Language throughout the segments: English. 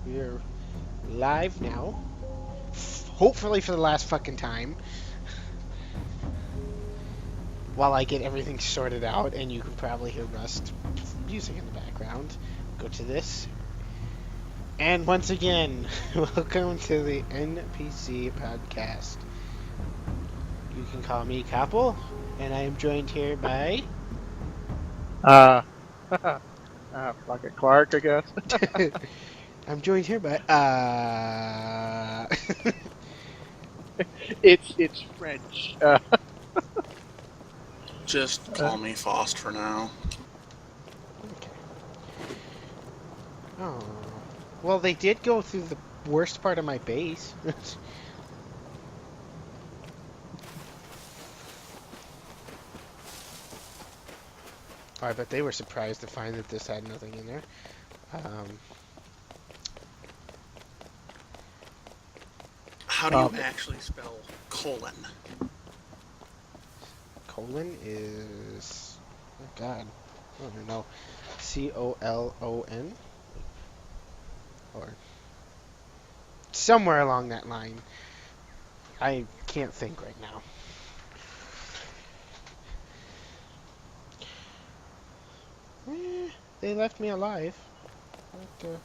We're live now. Hopefully for the last fucking time. While I get everything sorted out, and you can probably hear Rust music in the background. Go to this. And once again, welcome to the NPC Podcast. You can call me Kapple, and I am joined here by... Uh, fucking Clark, I guess. I'm joined here by... It's French. Just call me Faust for now. Okay. Oh. Well, they did go through the worst part of my base. I bet they were surprised to find that this had nothing in there. How do you actually spell colon? Colon is... Oh, God. I don't know. COLON? Or... somewhere along that line. I can't think right now. They left me alive. But,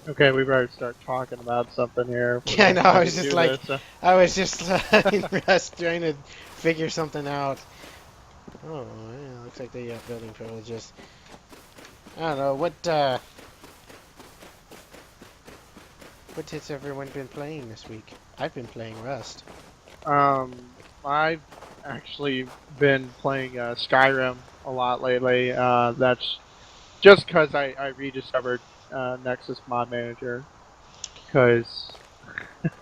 Okay, we better start talking about something here. yeah, I know. I was Do just like, this. I was just in rest trying to figure something out. Oh, yeah, looks like they got building privileges. I don't know what has everyone been playing this week? I've been playing Rust. I've actually been playing Skyrim a lot lately. That's just because I rediscovered Nexus Mod Manager. Because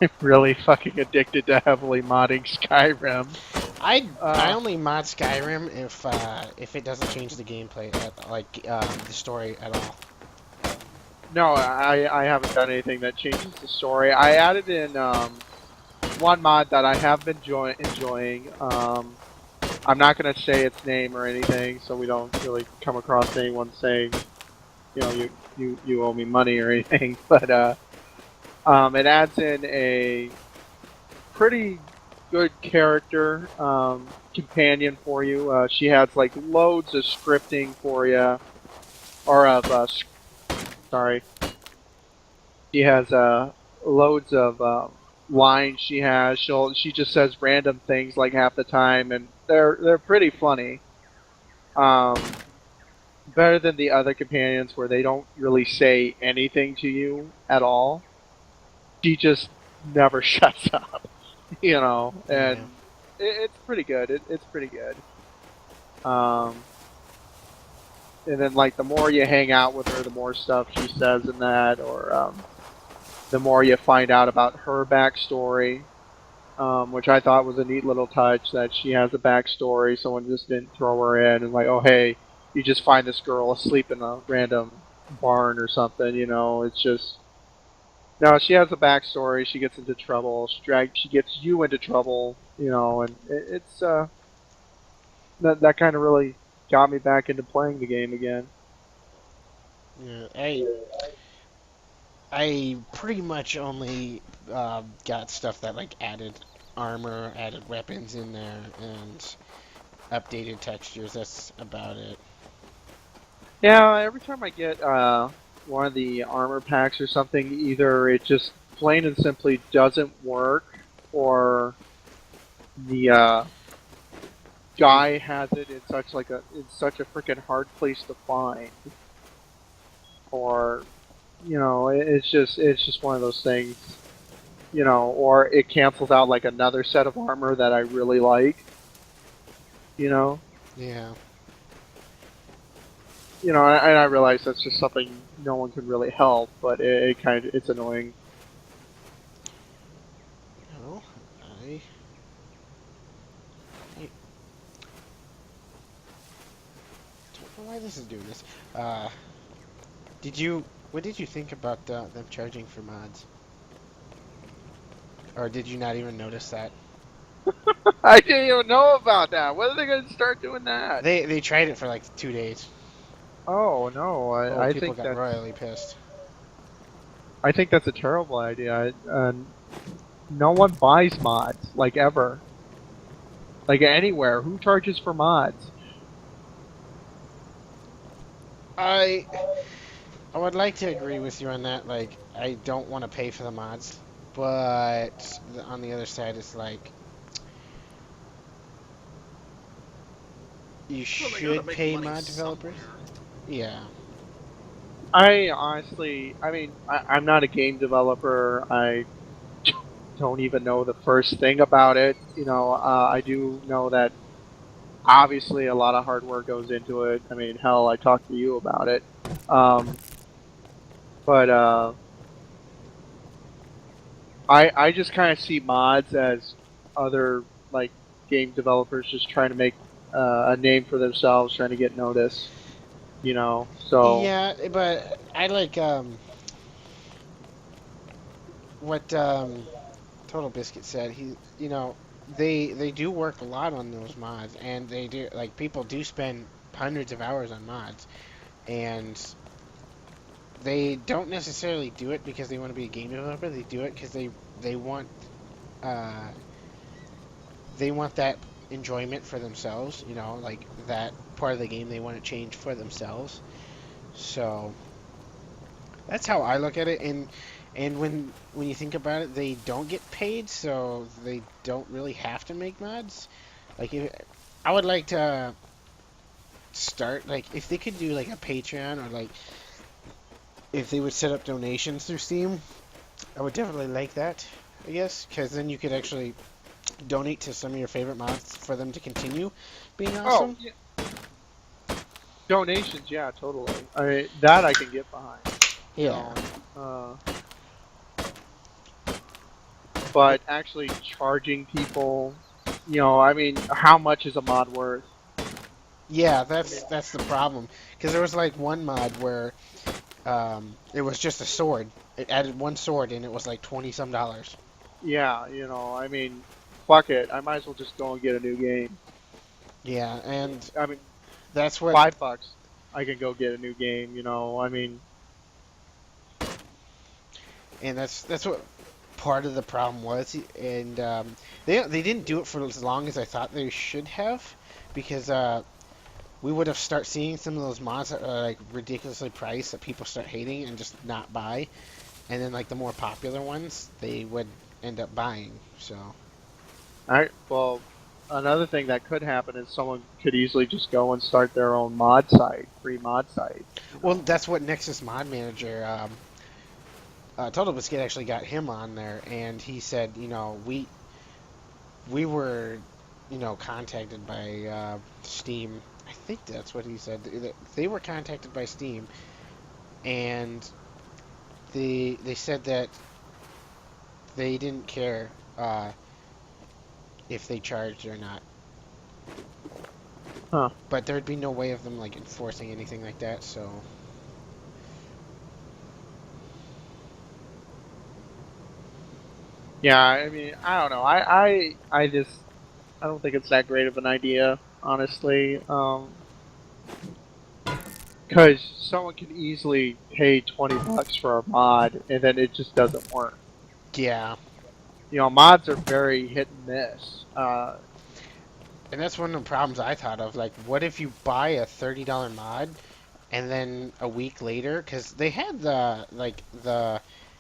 I'm really fucking addicted to heavily modding Skyrim. I only mod Skyrim if it doesn't change the gameplay the story at all. No, I haven't done anything that changes the story. I added in one mod that I have been enjoying. I'm not going to say its name or anything, so we don't really come across anyone saying, you owe me money or anything. But it adds in a pretty good character companion for you. She has like loads of scripting for you, or sorry. She has loads of lines. She just says random things like half the time, and they're pretty funny. Um, Better than the other companions where they don't really say anything to you at all. She just never shuts up, and Yeah. it's pretty good. It's pretty good. Um, and then like the more you hang out with her, the more stuff she says in that, or the more you find out about her backstory, which I thought was a neat little touch that she has a backstory. Someone just didn't throw her in and like, oh hey, you just find this girl asleep in a random barn or something. It's just no. She has a backstory. She gets into trouble. She gets you into trouble. And it's that kind of really got me back into playing the game again. Yeah, I pretty much only got stuff that like added armor, added weapons in there, and updated textures. That's about it. Yeah, every time I get one of the armor packs or something, either it just plain and simply doesn't work, or the guy has it in such a freaking hard place to find, or it's just one of those things, or it cancels out like another set of armor that I really like, you know. Yeah. And I realize that's just something no one can really help, but it's annoying. No, I don't know why this is doing this. Did you? What did you think about them charging for mods? Or did you not even notice that? I didn't even know about that. When are they going to start doing that? They tried it for like 2 days. Oh no, Oh, I people think got royally pissed. that's a terrible idea. No one buys mods like ever, like anywhere. Who charges for mods? I I would like to agree with you on that. Like, I don't want to pay for the mods, but on the other side, it's like you Well, they gotta should make pay money mod developers. somewhere. Yeah. I honestly, I mean, I'm not a game developer. I don't even know the first thing about it. I do know that obviously a lot of hard work goes into it. I mean, hell, I talked to you about it. Um, but I just kind of see mods as other like game developers just trying to make a name for themselves, trying to get noticed. So Yeah, but I like what Total Biscuit said. They do work a lot on those mods, and they do like people do spend hundreds of hours on mods, and they don't necessarily do it because they want to be a game developer. They do it because they want uh, they want that enjoyment for themselves. Like that part of the game they want to change for themselves. So that's how I look at it. And when you think about it, they don't get paid, so they don't really have to make mods. Like I would like to start like if they could do like a Patreon or like if they would set up donations through Steam, I would definitely like that. I guess because then you could actually donate to some of your favorite mods for them to continue being awesome. yeah. Donations, yeah, totally. That I can get behind. Yeah. But actually charging people, I mean, how much is a mod worth? Yeah, that's the problem. Because there was like one mod where it was just a sword. It added one sword and it was like 20 some dollars. Yeah, I mean, fuck it. I might as well just go and get a new game. Yeah, and I mean, that's what $5, I can go get a new game. I mean, and that's what part of the problem was. And they didn't do it for as long as I thought they should have, because we would have start seeing some of those mods that are like ridiculously priced that people start hating and just not buy, and then like the more popular ones they would end up buying. So well, another thing that could happen is someone could easily just go and start their own mod site, free mod site. well, that's what Nexus Mod Manager. Total Biscuit actually got him on there, and he said, we were, contacted by Steam. I think that's what he said. They were contacted by Steam, and they said that they didn't care if they charged or not. Huh. But there'd be no way of them like enforcing anything like that. So Yeah, I mean, I don't know. I just, I don't think it's that great of an idea, honestly. Because someone can easily pay $20 for a mod, and then it just doesn't work. yeah, Mods are very hit and miss. and that's one of the problems I thought of. Like, what if you buy a $30 mod, and then a week later, because they had the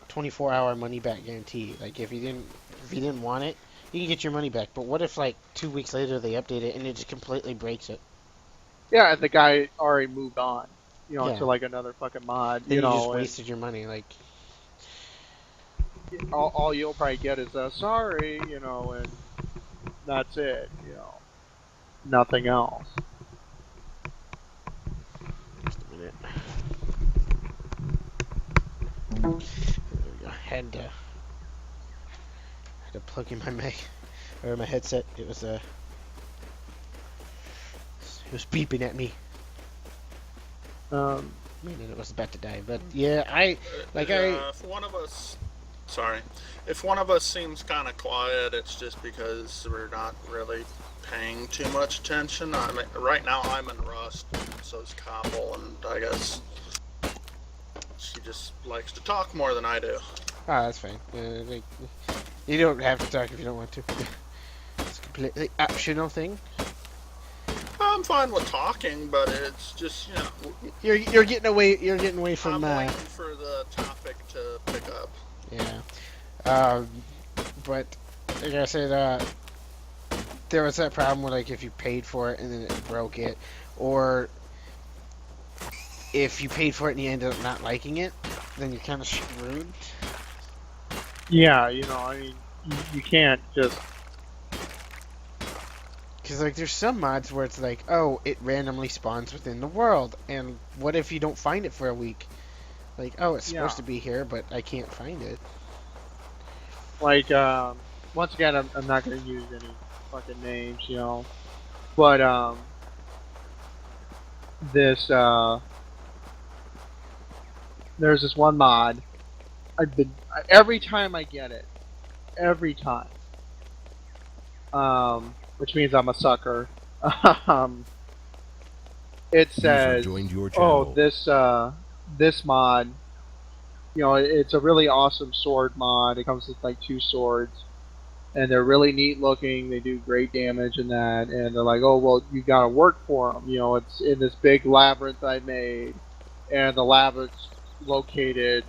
24-hour money back guarantee. Like, if you didn't want it, you can get your money back. But what if like 2 weeks later they update it and it just completely breaks it? Yeah, and the guy already moved on, Yeah. to like another fucking mod. Then you just and wasted your money. Like, all you'll probably get is a sorry, and that's it. Nothing else. just a minute. There we go. Had to plug in my mic or my headset. It was beeping at me. Um, And it was about to die. But yeah, If one of us Sorry. If one of us seems kind of quiet, it's just because we're not really paying too much attention. Right now I'm in Rust, so is Koppel, and I guess she just likes to talk more than I do. Ah, that's fine. You don't have to talk if you don't want to. It's a completely optional thing. I'm fine with talking, but it's just, You're getting away. You're getting away from. I'm waiting for the topic to pick up. Yeah. But like I said, there was that problem where like if you paid for it and then it broke it, or if you paid for it and you ended up not liking it, then you're kind of screwed. Yeah, I mean, you can't just. Because like there's some mods where it's like, oh, it randomly spawns within the world, and what if you don't find it for a week? Like, oh, it's supposed to be here, but I can't find it. Like, once again, I'm not going to use any fucking names, but this there's this one mod. Every time I get it, every time, which means I'm a sucker. It says, "Oh, this mod, it's a really awesome sword mod. It comes with like 2 swords, and they're really neat looking. They do great damage and that. And they're like, oh, well, you got to work for them. It's in this big labyrinth I made, and the labyrinth's located,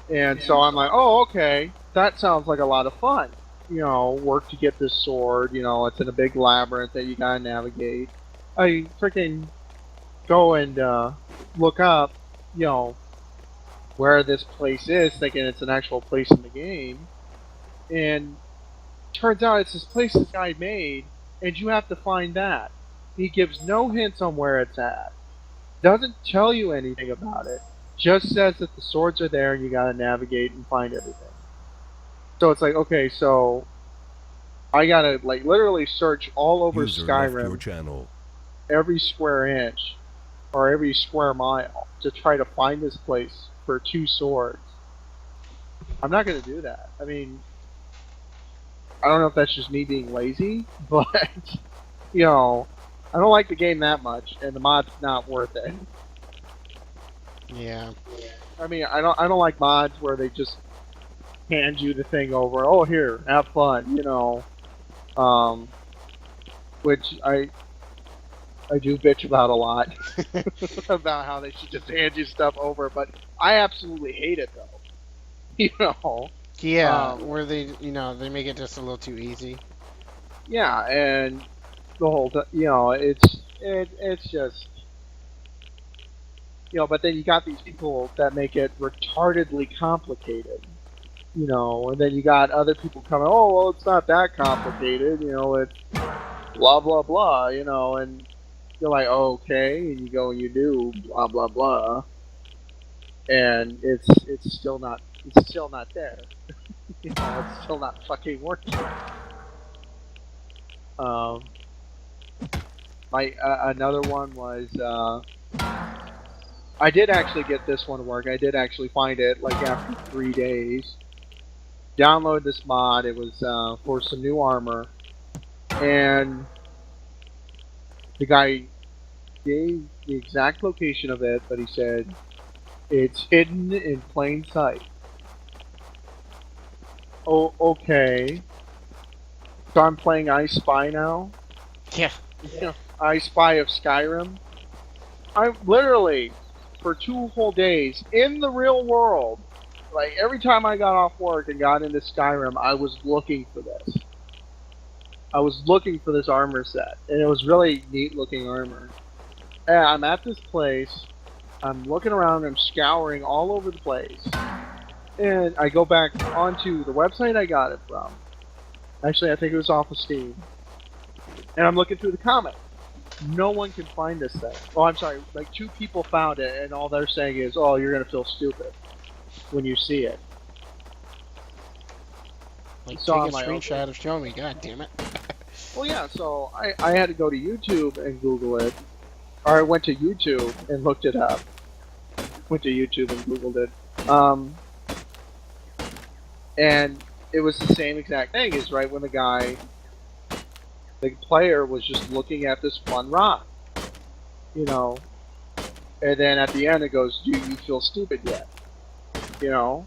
And so I'm like, oh, okay, that sounds like a lot of fun. Work to get this sword. It's in a big labyrinth that you gotta navigate. I freaking go and look up, where this place is, thinking it's an actual place in the game, and turns out it's this place this guy made, and you have to find that. He gives no hints on where it's at. Doesn't tell you anything about it. Just says that the swords are there and you gotta navigate and find everything. So it's like, okay, so I gotta like literally search all over Skyrim, every square inch or every square mile to try to find this place for 2 swords. I'm not gonna do that. I mean, I don't know if that's just me being lazy, but I don't like the game that much, and the mod's not worth it. Yeah. I mean, I don't like mods where they just hand you the thing over. Oh, here, have fun, which I do bitch about a lot about how they should just hand you stuff over, but I absolutely hate it though. Yeah, where they they make it just a little too easy. Yeah, and the whole it's just but then you got these people that make it retardedly complicated. And then you got other people coming, oh, well, it's not that complicated, it's blah, blah, blah, and you're like, oh, okay, and you go and you do blah, blah, blah, and it's still not there. It's still not fucking working. Another one was, I did actually get this one to work. I did actually find it, like, after 3 days. Download this mod. It was for some new armor, and the guy gave the exact location of it, but he said it's hidden in plain sight. Oh, okay. So I'm playing I Spy now. Yeah. I Spy of Skyrim. I'm literally for 2 whole days in the real world. Like, every time I got off work and got into Skyrim, I was looking for this. I was looking for this armor set, and it was really neat looking armor. And I'm at this place, I'm looking around, I'm scouring all over the place, and I go back onto the website I got it from. Actually, I think it was off of Steam. And I'm looking through the comments. No one can find this thing. Oh, I'm sorry, like 2 people found it, and all they're saying is, oh, you're gonna feel stupid when you see it. Like, so take a screenshot of showing me, god damn it. Well, yeah, so I had to go to YouTube and Google it. Or I went to YouTube and looked it up. Went to YouTube and Googled it. Um, and it was the same exact thing. Is right when the player was just looking at this one rock, you know, and then at the end it goes, "Do you feel stupid yet?" You know,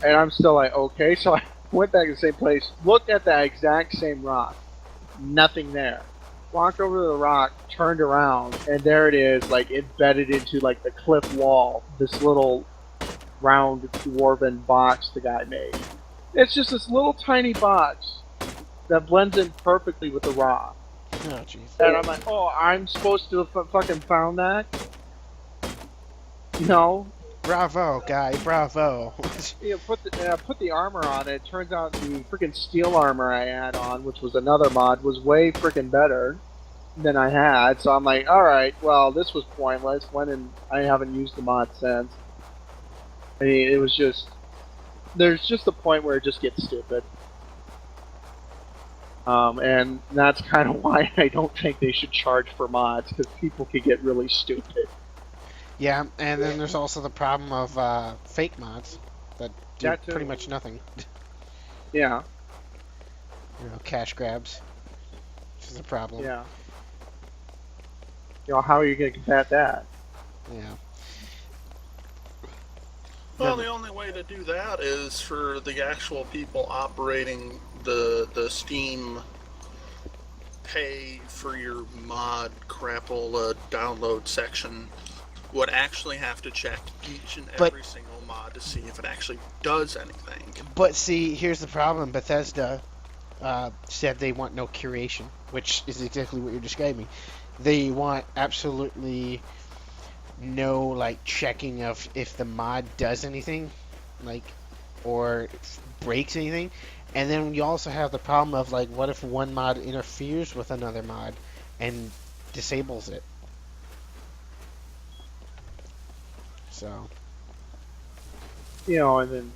and I'm still like, okay. So I went back to the same place, looked at that exact same rock, nothing there. Walked over to the rock, turned around, and there it is, like embedded into like the cliff wall. This little round dwarven box the guy made. It's just this little tiny box that blends in perfectly with the rock. Oh, jeez. And I'm like, oh, I'm supposed to have fucking found that? No. Bravo, guy. Bravo. You know, put the armor on it. Turns out the freaking steel armor I had on, which was another mod, was way freaking better than I had. So I'm like, all right, well, this was pointless. I haven't used the mod since. I mean, it was just there's just a point where it just gets stupid. And that's kind of why I don't think they should charge for mods, because people can get really stupid. Yeah, and then there's also the problem of fake mods that do That too. pretty much nothing. Yeah, You know, cash grabs, which is a problem. yeah. You know, how are you going to combat that? Yeah. Well, the only way to do that is for the actual people operating the Steam pay for your mod crapola download section would actually have to check each and every single mod to see if it actually does anything. But see, here's the problem. Bethesda said they want no curation, which is exactly what you're describing. They want absolutely no like checking of if the mod does anything, like, or breaks anything. And then you also have the problem of like, what if one mod interferes with another mod and disables it? So, You know, and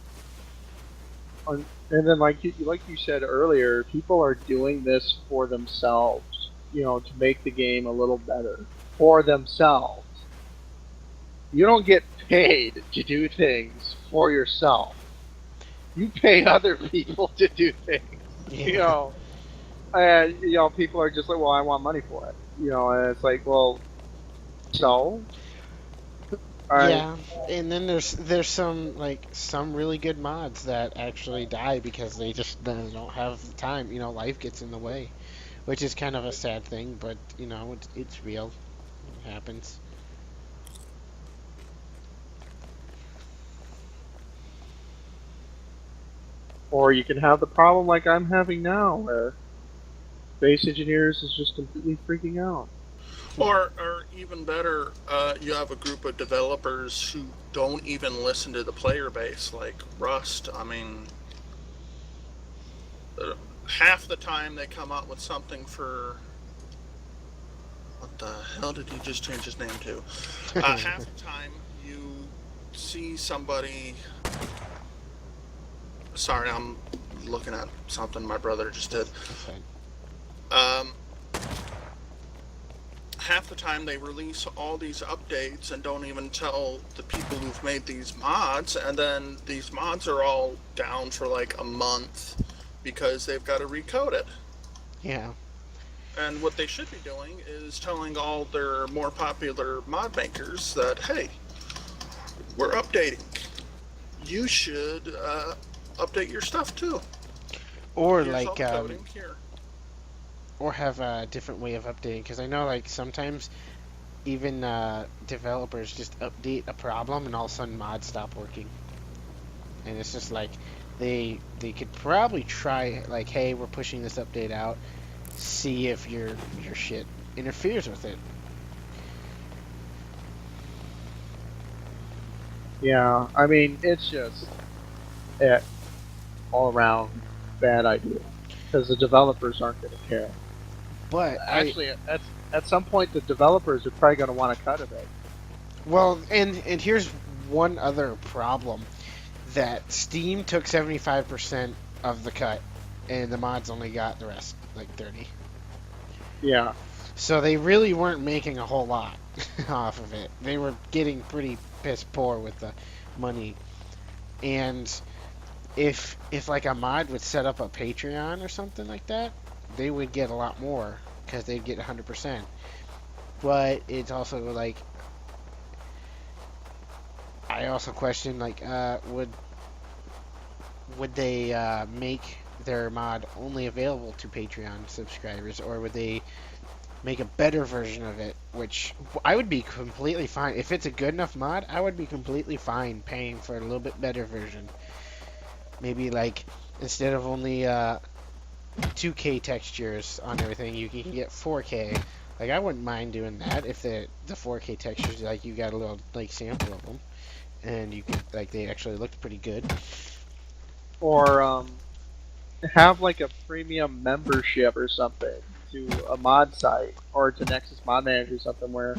then like you said earlier, people are doing this for themselves. You know, to make the game a little better for themselves. You don't get paid to do things for yourself. You pay other people to do things. yeah. You know, and you know, people are just like, well, I want money for it. You know, and it's like, well, so. Yeah, and then there's some really good mods that actually die because they just don't have the time. You know, life gets in the way, which is kind of a sad thing, but you know, it's real. It happens. Or you can have the problem like I'm having now, where base engineers is just completely freaking out. Or even better, you have a group of developers who don't even listen to the player base, like Rust. I mean, half the time they come out with something for... What the hell did he just change his name to? Half the time you see somebody... Sorry, I'm looking at something my brother just did. Okay. Half the time they release all these updates and don't even tell the people who've made these mods, and then these mods are all down for like a month because they've got to recode it. Yeah. And what they should be doing is telling all their more popular mod makers that, hey, we're updating. You should update your stuff too. Or Here's all like the coding here. or have a different way of updating, because I know like sometimes even developers just update a problem and all of a sudden mods stop working, and it's just like they could probably try like, hey, we're pushing this update out, see if your shit interferes with it. Yeah, I mean, it's just all around bad idea, because the developers aren't going to care. But Actually, at some point, the developers are probably going to want a cut of it. well, and here's one other problem, that Steam took 75% of the cut, and the mods only got the rest, like 30. Yeah. So they really weren't making a whole lot off of it. They were getting pretty piss poor with the money. And if like a mod would set up a Patreon or something like that, they would get a lot more because they'd get 100%. But it's also like, I also question like, would they make their mod only available to Patreon subscribers, or would they make a better version of it, which I would be completely fine. If it's a good enough mod, I would be completely fine paying for a little bit better version. Maybe like, instead of only 2K textures on everything, you can get 4K. Like, I wouldn't mind doing that if the 4K textures, like, you got a little like sample of them, and you could, like, they actually looked pretty good. Or have like a premium membership or something to a mod site or to Nexus Mod Manager or something, where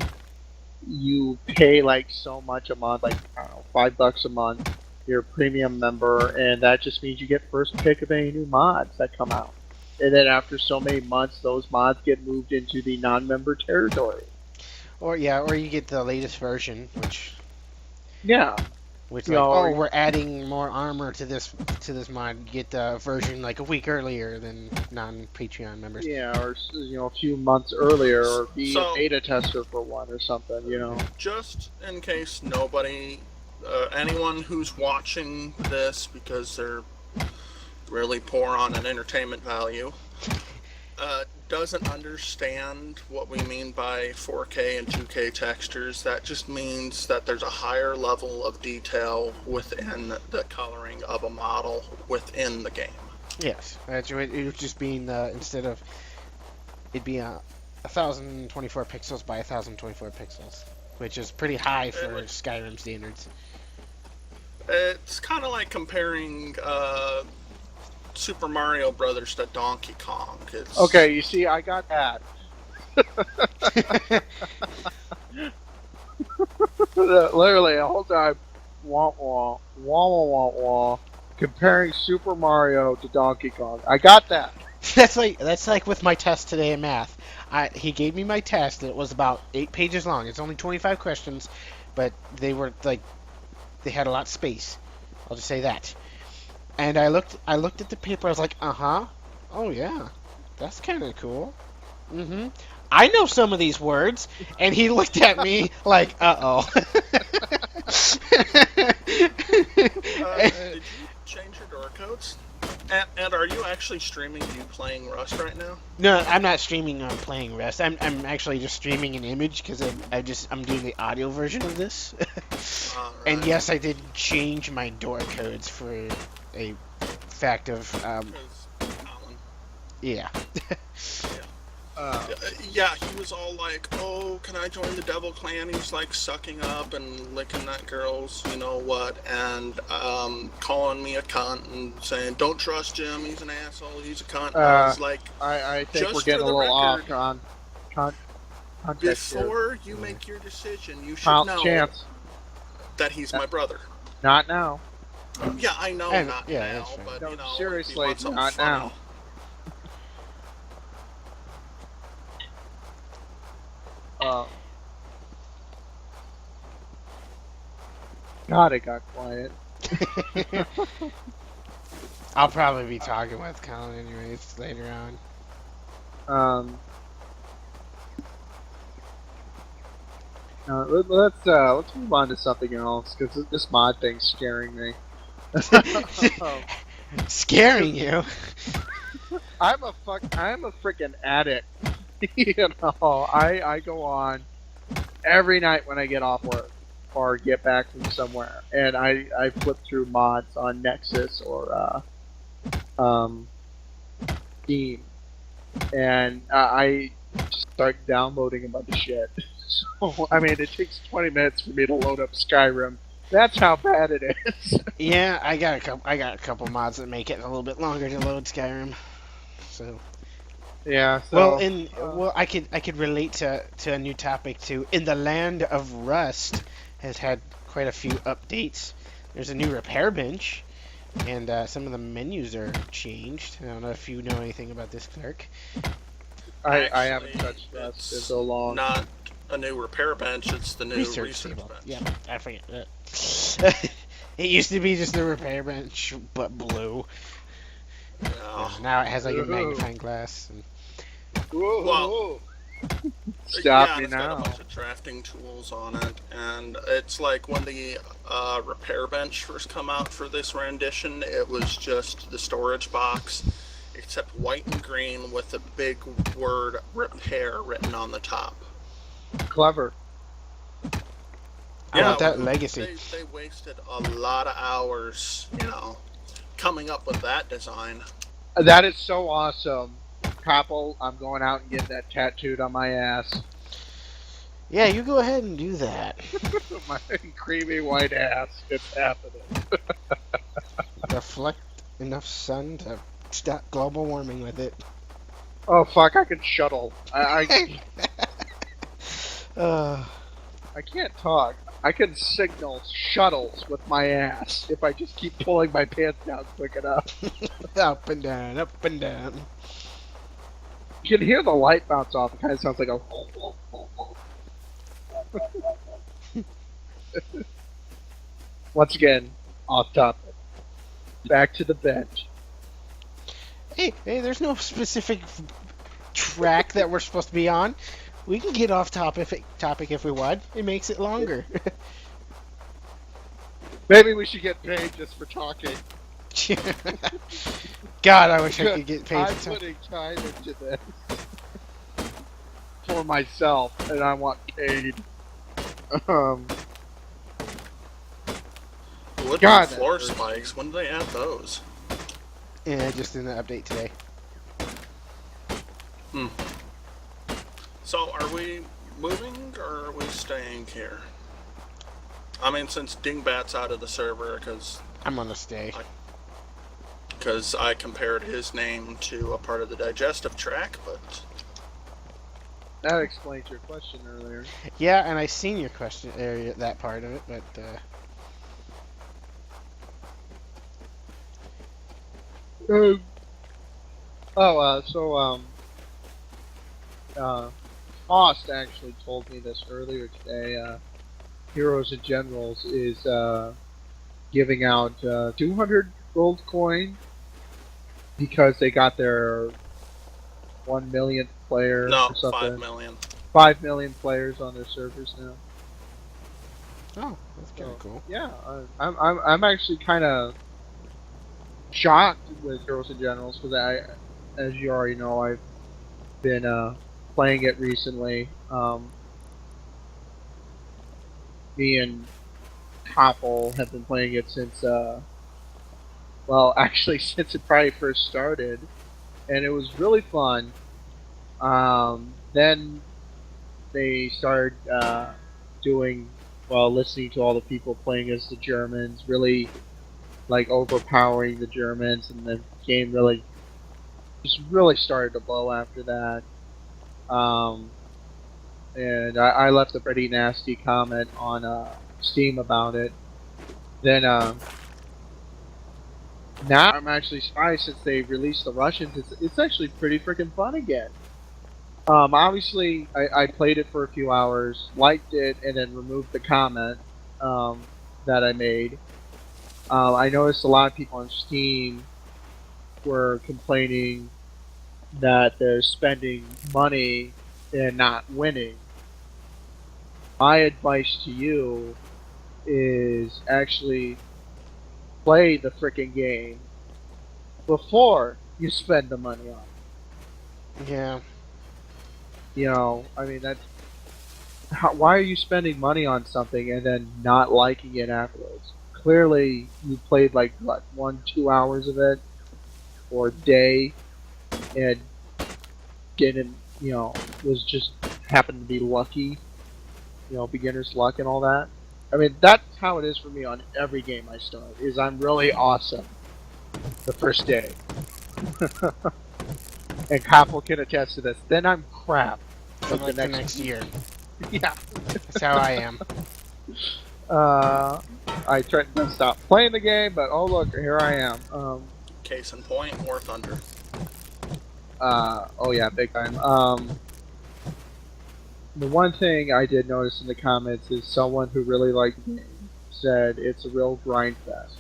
you pay like so much a month, like I don't know, $5 a month. You're a premium member, and that just means you get first pick of any new mods that come out. And then after so many months, those mods get moved into the non-member territory. Or you get the latest version, which Yeah. like, You know, we're adding more armor to this mod. You get the version like a week earlier than non-Patreon members. Yeah, or a few months earlier, or be So- a beta tester for one or something. Just in case nobody, anyone who's watching this because they're really poor on an entertainment value, doesn't understand what we mean by 4K and 2K textures, that just means that there's a higher level of detail within the coloring of a model within the game. Yes, that's it. It would just being instead of it'd be 1024 pixels by 1024 pixels, which is pretty high for Skyrim standards. It's kind of like comparing Super Mario Brothers to Donkey Kong. Okay, you see, I got that. Literally, the whole time, wah wah, wah wah wah wah, comparing Super Mario to Donkey Kong. I got that. That's like with my test today in math. He gave me my test. It was about 8 pages long. It's only 25 questions, but they were like, they had a lot of space. I'll just say that. And I looked at the paper. I was like, oh yeah, that's kind of cool. I know some of these words. And he looked at me like, uh-oh. Did you change your door codes? And are you actually streaming you playing Rust right now? No, I'm not streaming on playing Rust. I'm actually just streaming an image because I'm doing the audio version of this. Right. And yes, I did change my door codes for a fact of 'Cause yeah. yeah, he was all like, "Oh, can I join the Devil Clan?" He was like sucking up and licking that girl's, you know what, and calling me a cunt and saying, "Don't trust Jim. He's an asshole. He's a cunt." I was like, I think just we're getting for a the little record, off on context here. before you make your decision, you should Pounce know chance. that he's my brother. Not now. Yeah, I know, And- not yeah, now, that's fine. but No, you know, seriously, if you want something not funny. now. God, it got quiet. I'll probably be talking with Colin anyways later on. Let's move on to something else, because this mod thing's scaring me. Scaring you? I'm a freaking addict. I go on every night when I get off work or get back from somewhere, and I flip through mods on Nexus or Steam, and I just start downloading a bunch of shit. So I mean, it takes 20 minutes for me to load up Skyrim. That's how bad it is. Yeah, I got a couple mods that make it a little bit longer to load Skyrim. So Yeah. So, I could relate to a new topic too. In the land of Rust has had quite a few updates. There's a new repair bench, and some of the menus are changed. I don't know if you know anything about this, Clark. I haven't Actually, touched Rust in it's so long. Not a new repair bench, it's the new research bench. Yeah, I forget that. It used to be just a repair bench, but blue. Now it has like a magnifying glass. And... Whoa. Well, Stop yeah, me it's got a now. bunch of drafting tools on it, and it's like when the repair bench first come out for this rendition, it was just the storage box, except white and green with a big word "repair" written on the top. Clever. I want that legacy. They wasted a lot of hours, coming up with that design. That is so awesome. Couple, I'm going out and getting that tattooed on my ass. Yeah, you go ahead and do that. My creamy white ass. It's happening. Reflect enough sun to stop global warming with it. Oh fuck! I can shuttle. I can't talk. I can signal shuttles with my ass if I just keep pulling my pants down quick enough. Up and down, up and down. You can hear the light bounce off. It kind of sounds like a. Once again, off topic. Back to the bench. Hey, there's no specific track that we're supposed to be on. We can get off topic if we want. It makes it longer. Maybe we should get paid just for talking. God, I wish I could get paid I'm for talking. putting time into this for myself, and I want paid. Wood God, floor spikes. When do they add those? Yeah, just in the update today. So, are we moving or are we staying here? I mean, since Dingbat's out of the server, I'm gonna stay. Because I compared his name to a part of the digestive tract, but that explains your question earlier. Yeah, and I seen your question, that part of it, but Faust actually told me this earlier today. Heroes and Generals is giving out 200 gold coin because they got their 1 millionth player no, or something. 5 million. 5 million players on their servers now. oh, that's kind of cool. Yeah, I'm actually kind of shocked with Heroes and Generals because as you already know, I've been playing it recently. Me and Koppel have been playing it since, actually since it probably first started, and it was really fun. Then they started listening to all the people playing as the Germans, really like overpowering the Germans, and the game really started to blow after that. And I left a pretty nasty comment on Steam about it. Then now I'm actually surprised since they released the Russians. It's actually pretty freaking fun again. Obviously, I played it for a few hours, liked it, and then removed the comment that I made. I noticed a lot of people on Steam were complaining that they're spending money and not winning. My advice to you is actually play the frickin' game before you spend the money on it. Yeah. You know, I mean, why are you spending money on something and then not liking it afterwards? Clearly, you played like, 1-2 hours of it, or a day, and was just happened to be lucky, beginner's luck and all that. I mean, that's how it is for me on every game I start, is I'm really awesome the first day. And Koppel can attest to this. Then I'm crap. Like the next year. Yeah. That's how I am. I tried to stop playing the game, but oh look, here I am. Case in point, War Thunder. Oh yeah, big time. The one thing I did notice in the comments is someone who really liked the game said, it's a real grind fest.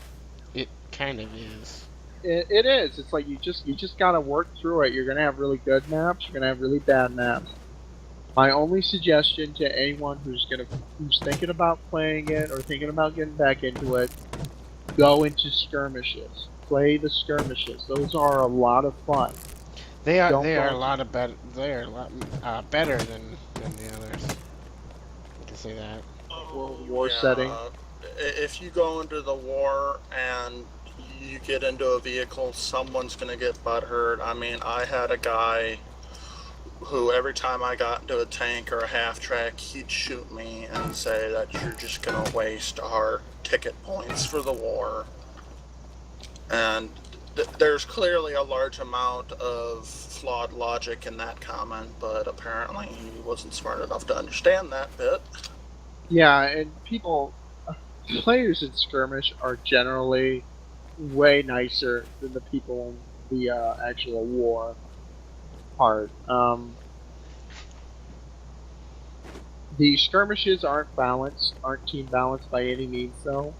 It kind of is. It is. It's like you just gotta work through it. You're gonna have really good maps. You're gonna have really bad maps. My only suggestion to anyone who's thinking about playing it or thinking about getting back into it, go into skirmishes. Play the skirmishes. Those are a lot of fun. They are a lot better. They are a lot better than the others. I can say that. War setting. If you go into the war and you get into a vehicle, someone's going to get butthurt. I mean, I had a guy who every time I got into a tank or a half track, he'd shoot me and say that you're just going to waste our ticket points for the war. And there's clearly a large amount of flawed logic in that comment, but apparently he wasn't smart enough to understand that bit. Yeah, and players in skirmish are generally way nicer than the people in the actual war part. The skirmishes aren't team balanced by any means, though.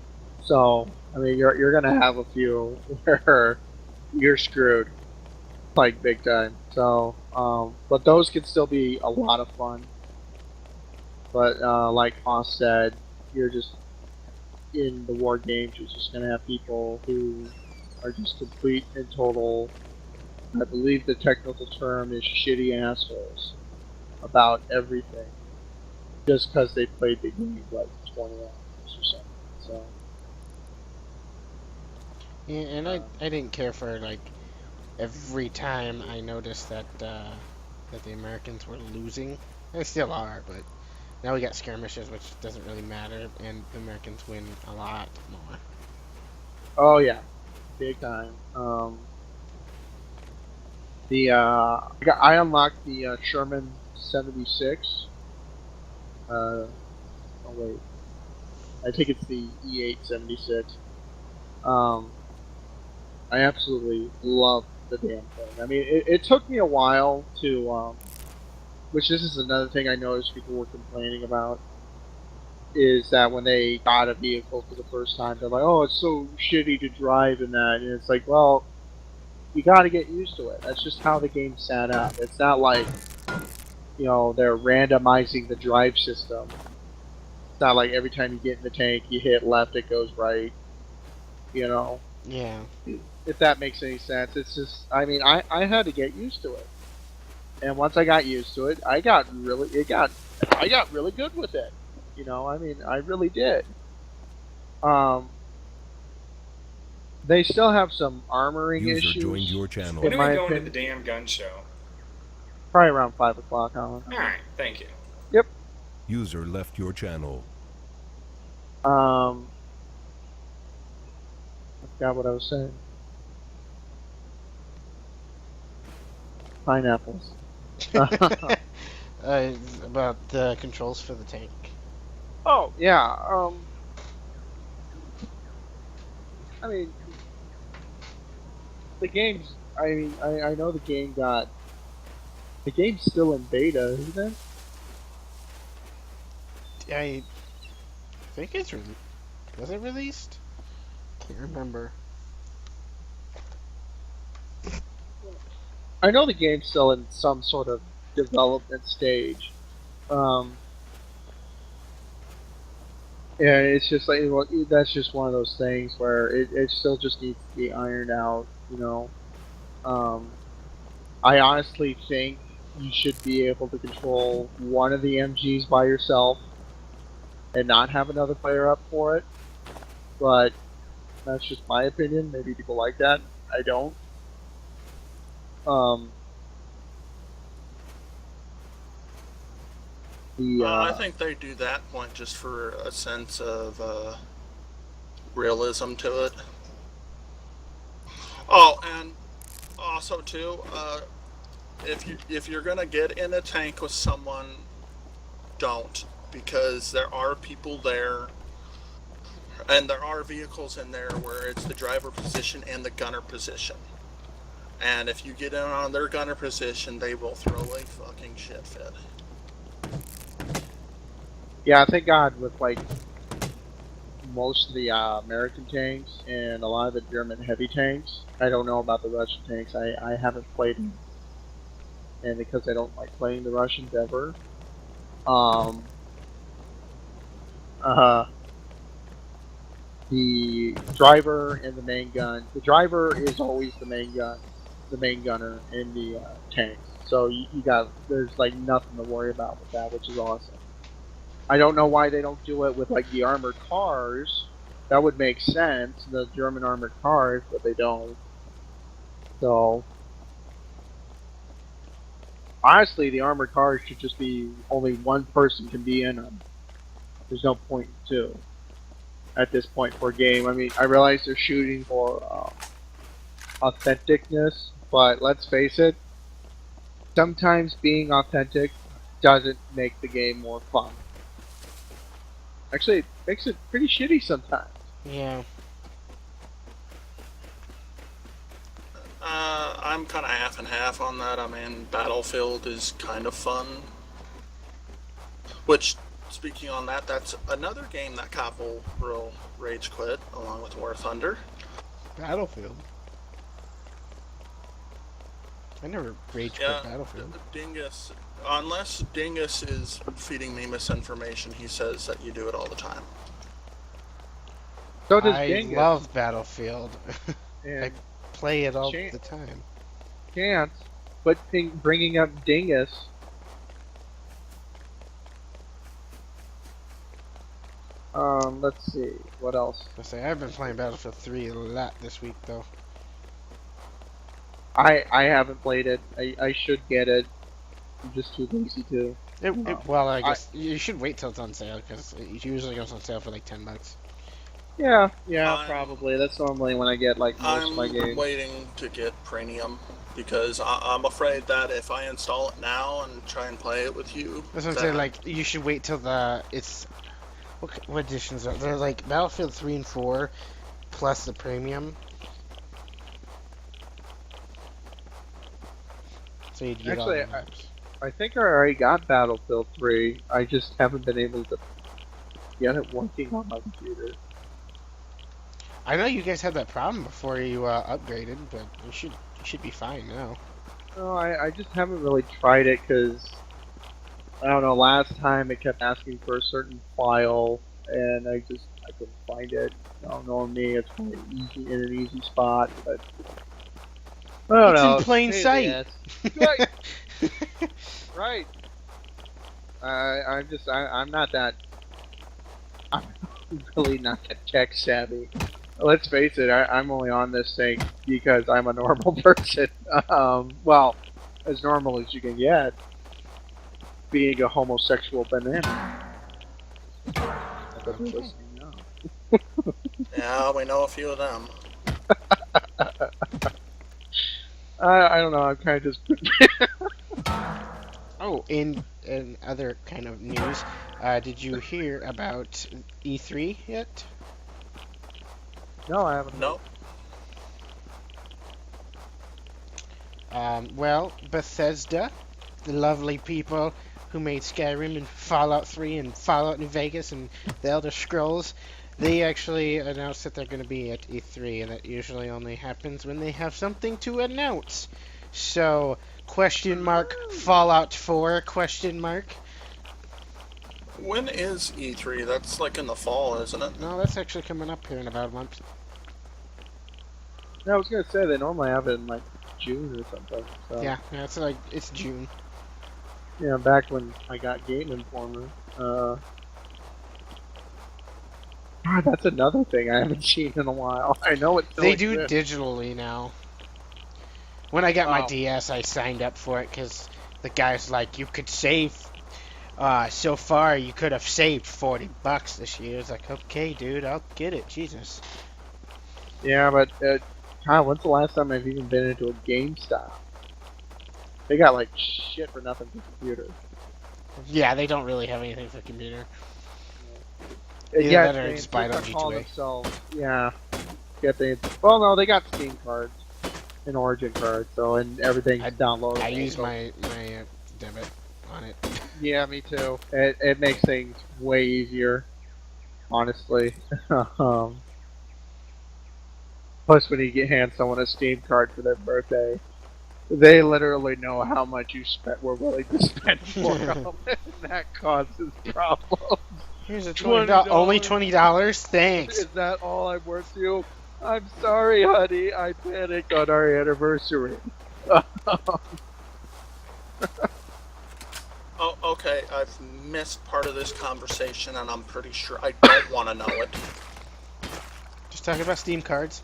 So, I mean, you're gonna have a few where you're screwed, like big time. So, but those can still be a lot of fun. But like Haas said, you're just in the war games. You're just gonna have people who are just complete and total. I believe the technical term is shitty assholes about everything, just because they played the game like 20 hours or something. So. Yeah, and I didn't care for like every time I noticed that the Americans were losing. They still are, but now we got skirmishes, which doesn't really matter, and the Americans win a lot more. Oh yeah, big time. I unlocked the Sherman 76. Oh wait, I think it's the E8 76. I absolutely love the damn thing. I mean, it took me a while to, which this is another thing I noticed people were complaining about, is that when they got a vehicle for the first time, they're like, oh, it's so shitty to drive in that. And it's like, well, you gotta get used to it. That's just how the game's set up. It's not like, they're randomizing the drive system. It's not like every time you get in the tank, you hit left, it goes right. Yeah. If that makes any sense. It's just, I mean, I had to get used to it. And once I got used to it, I got really good with it. I mean, I really did. They still have some armoring issues. User joined your channel. When are we going to the damn gun show? Probably around 5 o'clock, Alan. Alright, thank you. Yep. User left your channel. I forgot what I was saying. Pineapples. About the controls for the tank. Oh, yeah. I mean, the game's. I mean, I know the game got. The game's still in beta, isn't it? I think it's was it released? Can't remember. I know the game's still in some sort of development stage. Yeah, it's just like, well, that's just one of those things where it still just needs to be ironed out, I honestly think you should be able to control one of the MGs by yourself and not have another player up for it. But that's just my opinion. Maybe people like that. I don't. I think they do that point just for a sense of realism to it. Oh, and also too, if you're gonna get in a tank with someone, don't, because there are people there, and there are vehicles in there where it's the driver position and the gunner position. And if you get in on their gunner position, they will throw a fucking shit fit. Yeah, thank God with like most of the American tanks and a lot of the German heavy tanks. I don't know about the Russian tanks. I haven't played them, and because I don't like playing the Russians ever, um, the driver and the main gun. The driver is always the main gunner in the tanks. So you got there's like nothing to worry about with that, which is awesome. I don't know why they don't do it with like the armored cars. That would make sense, the German armored cars, but they don't. So honestly, the armored cars should just be only one person can be in them. There's no point in two at this point for a game. I mean, I realize they're shooting for authenticness, but let's face it, sometimes being authentic doesn't make the game more fun. Actually, it makes it pretty shitty sometimes. Yeah. I'm kind of half and half on that. I mean, Battlefield is kind of fun. Which, speaking on that, that's another game that Cop will rage quit, along with War Thunder. Battlefield. I never rage quit Battlefield. Dingus. Unless Dingus is feeding me misinformation, he says that you do it all the time. So does I Dingus. love Battlefield. And I play it all the time. Chance, but bringing up Dingus. Let's see, what else? I've been playing Battlefield 3 a lot this week, though. I haven't played it. I should get it. I'm just too lazy to. Well, I guess you should wait till it's on sale, because it usually goes on sale for like $10. Yeah, probably. That's normally when I get like most of my games. I'm waiting to get Premium because I'm afraid that if I install it now and try and play it with you, That's what I'm saying. Like, you should wait till it's what editions are they're like Battlefield 3 and 4 plus the Premium. So you'd get Actually, all the maps. I think I already got Battlefield 3. I just haven't been able to get it working on my computer. I know you guys had that problem before you upgraded, but you should be fine now. No, I just haven't really tried it because I don't know. Last time it kept asking for a certain file, and I couldn't find it. Knowing me, it's probably easy in an easy spot, but I don't know. It's in plain sight. Right. Right. I'm not that. I'm really not that tech savvy. Let's face it, I'm only on this thing because I'm a normal person. Well, as normal as you can get. Being a homosexual banana. Okay. yeah, we know a few of them. I don't know, I'm kind of just... Oh, in other kind of news, did you hear about E3 yet? No, I haven't. Nope. Well, Bethesda, the lovely people who made Skyrim and Fallout 3 and Fallout New Vegas and the Elder Scrolls, they actually announced that they're going to be at E3, and that usually only happens when they have something to announce. So, question mark, Fallout 4, question mark. When is E3? That's like in the fall, isn't it? No, that's actually coming up here in about a month. Yeah, I was gonna say they normally have it in like June or something. So. Yeah, it's like, it's June. Yeah, back when I got Game Informer. That's another thing I haven't seen in a while. I know it's. They do digitally now. When I got my DS, I signed up for it because the guy's like, you could save. So far, you could have saved $40 this year. It's like, okay, dude, I'll get it. Jesus. Yeah, but God, when's the last time I've even been into a GameStop? They got like shit for nothing for computer. Yeah, they don't really have anything for computer. Yeah, that or just buy it on G2A. Yeah. Well, no, they got Steam cards and Origin cards, so and everything's downloadable. I use my debit on it. Yeah, me too. It makes things way easier. honestly. um, Plus, when you hand someone a Steam card for their birthday, they literally know how much you were willing to spend for them, and that causes problems. Here's a $20. only $20. Thanks. Is that all I'm worth to you? I'm sorry, honey. I panicked on our anniversary. Oh, okay. I've missed part of this conversation, and I'm pretty sure I don't want to know it. Just talking about Steam cards.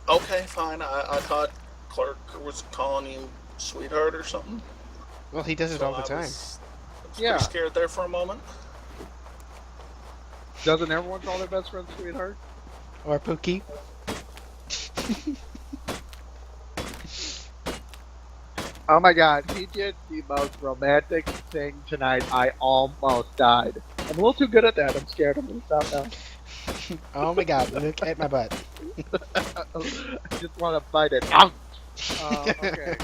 Okay, fine. I thought Clark was calling you sweetheart or something. Well, he does it all the I time. was Yeah. pretty scared there for a moment. Doesn't everyone call their best friend sweetheart? Or Pookie. Oh my god, he did the most romantic thing tonight. I almost died. I'm a little too good at that. I'm scared. I'm gonna stop now. Oh my god, look at my butt. I just want to bite it. Okay.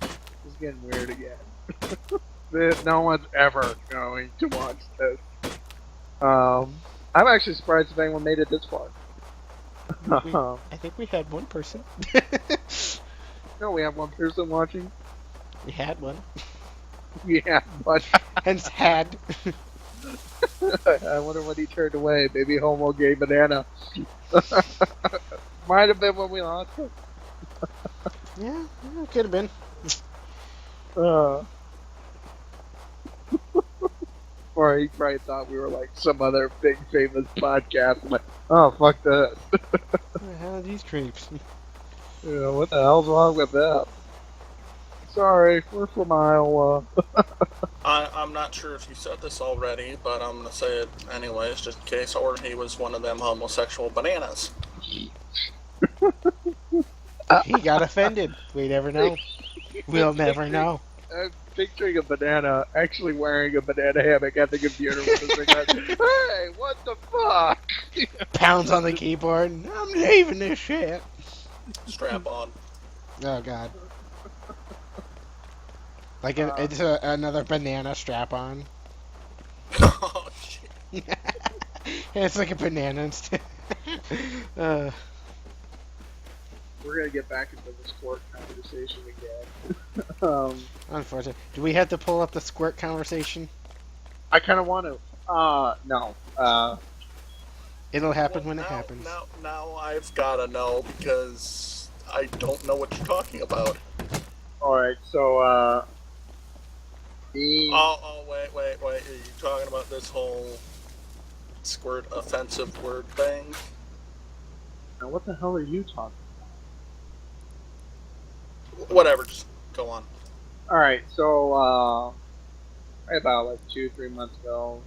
It's getting weird again. No one's ever going to watch this. I'm actually surprised if anyone made it this far. I think we had one person. No, we have one person watching. We had one. We have one. Hence had. I wonder what he turned away. Maybe Homo gay banana. Might have been when we lost him. Yeah, it could have been. Or he probably thought we were like some other big famous podcast. I'm like, oh, fuck that. Who the hell are these creeps? Yeah, what the hell's wrong with that? Sorry, we're from Iowa. I'm not sure if you said this already, but I'm going to say it anyways, just in case. Or he was one of them homosexual bananas. He got offended. We never know. We'll never know. I'm picturing a banana actually wearing a banana hammock at the computer with his ring on. Hey, what the fuck? Pounds on the keyboard. I'm leaving this shit. Strap on. Oh god. Like it's another banana strap on. Oh, shit. It's like a banana instead. We're gonna get back into the sport conversation again. Unfortunately. Do we have to pull up the squirt conversation? I kind of want to. No. It'll happen when it Now- happens. Now I've got to know because I don't know what you're talking about. Alright, so, Wait. Are you talking about this whole squirt offensive word thing? Now what the hell are you talking Whatever, just go on. about? Alright, so, right about like 2-3 months ago,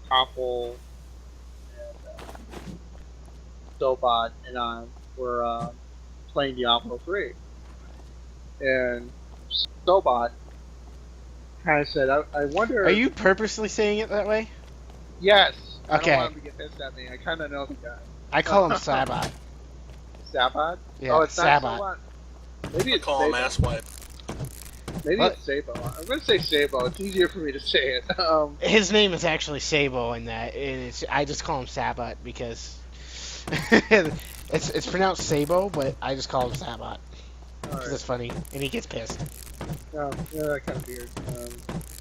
Topple and Sobot and I were playing Diablo 3. And Sobot kind of said, I wonder... Are you purposely saying it that way? Yes! Okay. I don't want him to get pissed at me. I kind of know the guy. I call him Sabat. Sabat? Yeah, Oh, it's Sabat. not Sobot. Maybe I it's call him Sabo. asswipe. Maybe What? it's Sabo. I'm going to say Sabo. It's easier for me to say it. His name is actually Sabo in that, and I just call him Sabat because it's pronounced Sabo, but I just call him Sabat because Alright. it's funny, and he gets pissed. Yeah, that kind of weird.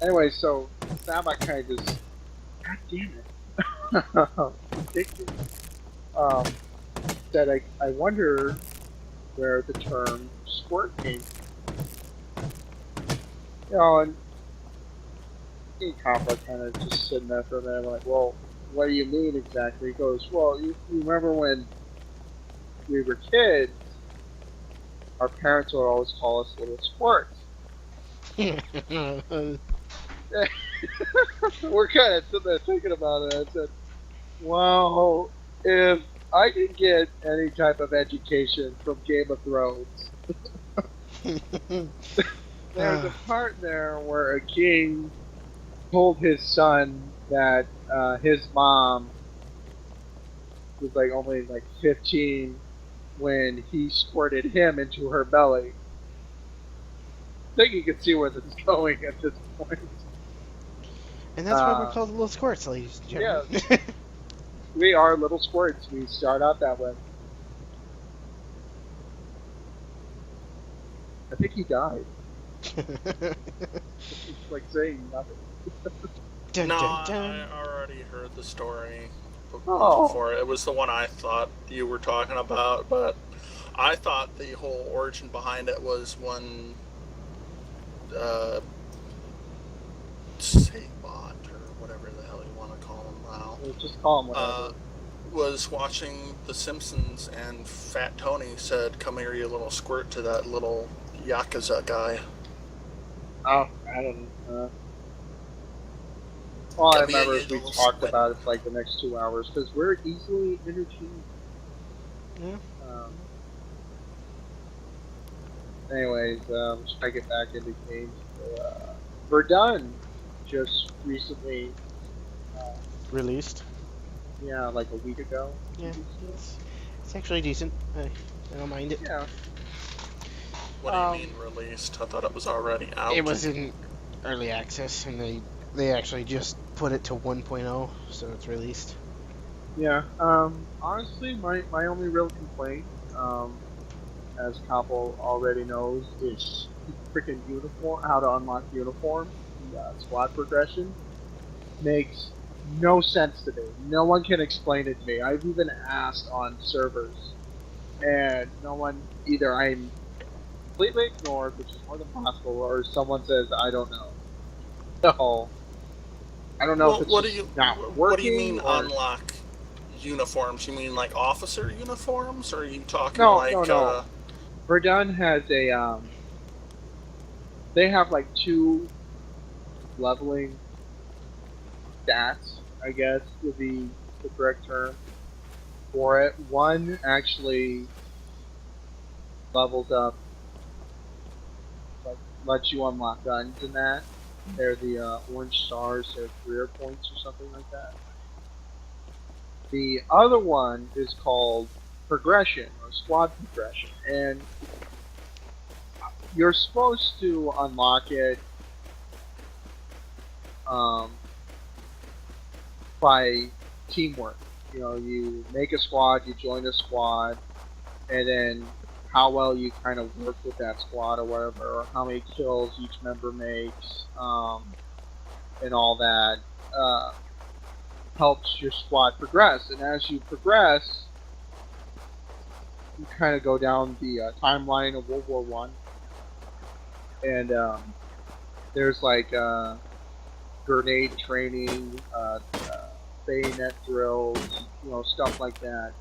Anyway, so Sabat kind of just, God damn it, ridiculous. That I wonder where the term squirt came from. You know, and Copper kind of just sitting there for a minute, like, well, what do you mean exactly? He goes, well, you remember when we were kids, our parents would always call us little squirts. We're kind of sitting there thinking about it. I said, well, if I can get any type of education from Game of Thrones, there's a part there where a king told his son that his mom was like only like 15 when he squirted him into her belly. think you can see where this is going at this point. And that's why we're called little squirts, ladies and gentlemen. We are little squirts. We start out that way. I think he died. It's like saying nothing. Dun, No, dun, dun. I already heard the story Oh. before. It was the one I thought you were talking about, but I thought the whole origin behind it was when Saybot, or whatever the hell you want to call him now, We'll just call him whatever. was watching The Simpsons, and Fat Tony said, "Come here, you little squirt," to that little Yakuza guy. Oh, I don't know. All I Come here, remember you is we little talked squid. about it for like the next 2 hours because we're easily entertained. Yeah. Anyways, should I get back into games? Verdun just recently, Released. yeah, like a week ago. Yeah. It's actually decent. I don't mind it. Yeah. What do you mean released? I thought it was already out. It was in early access, and they actually just put it to 1.0, so it's released. Yeah. Honestly, my only real complaint, as Koppel already knows, is freaking uniform. How to unlock uniform. The squad progression makes no sense to me. No one can explain it to me. I've even asked on servers, and no one, either I'm completely ignored, which is more than possible, or someone says I don't know. So I don't know Well, if it's what do just you not working. what do you mean or... unlock uniforms? You mean like officer uniforms, or are you talking No, like no. Verdun has a they have like 2 leveling stats, I guess would be the correct term for it. One actually levels up, like lets you unlock guns in that. They're the orange stars, they're career points or something like that. The other one is called progression or squad progression, and you're supposed to unlock it by teamwork. You know, you make a squad, you join a squad, and then how well you kind of work with that squad or whatever, or how many kills each member makes, and all that helps your squad progress. And as you progress, you kind of go down the timeline of World War One, and there's like grenade training, bayonet drills, stuff like that.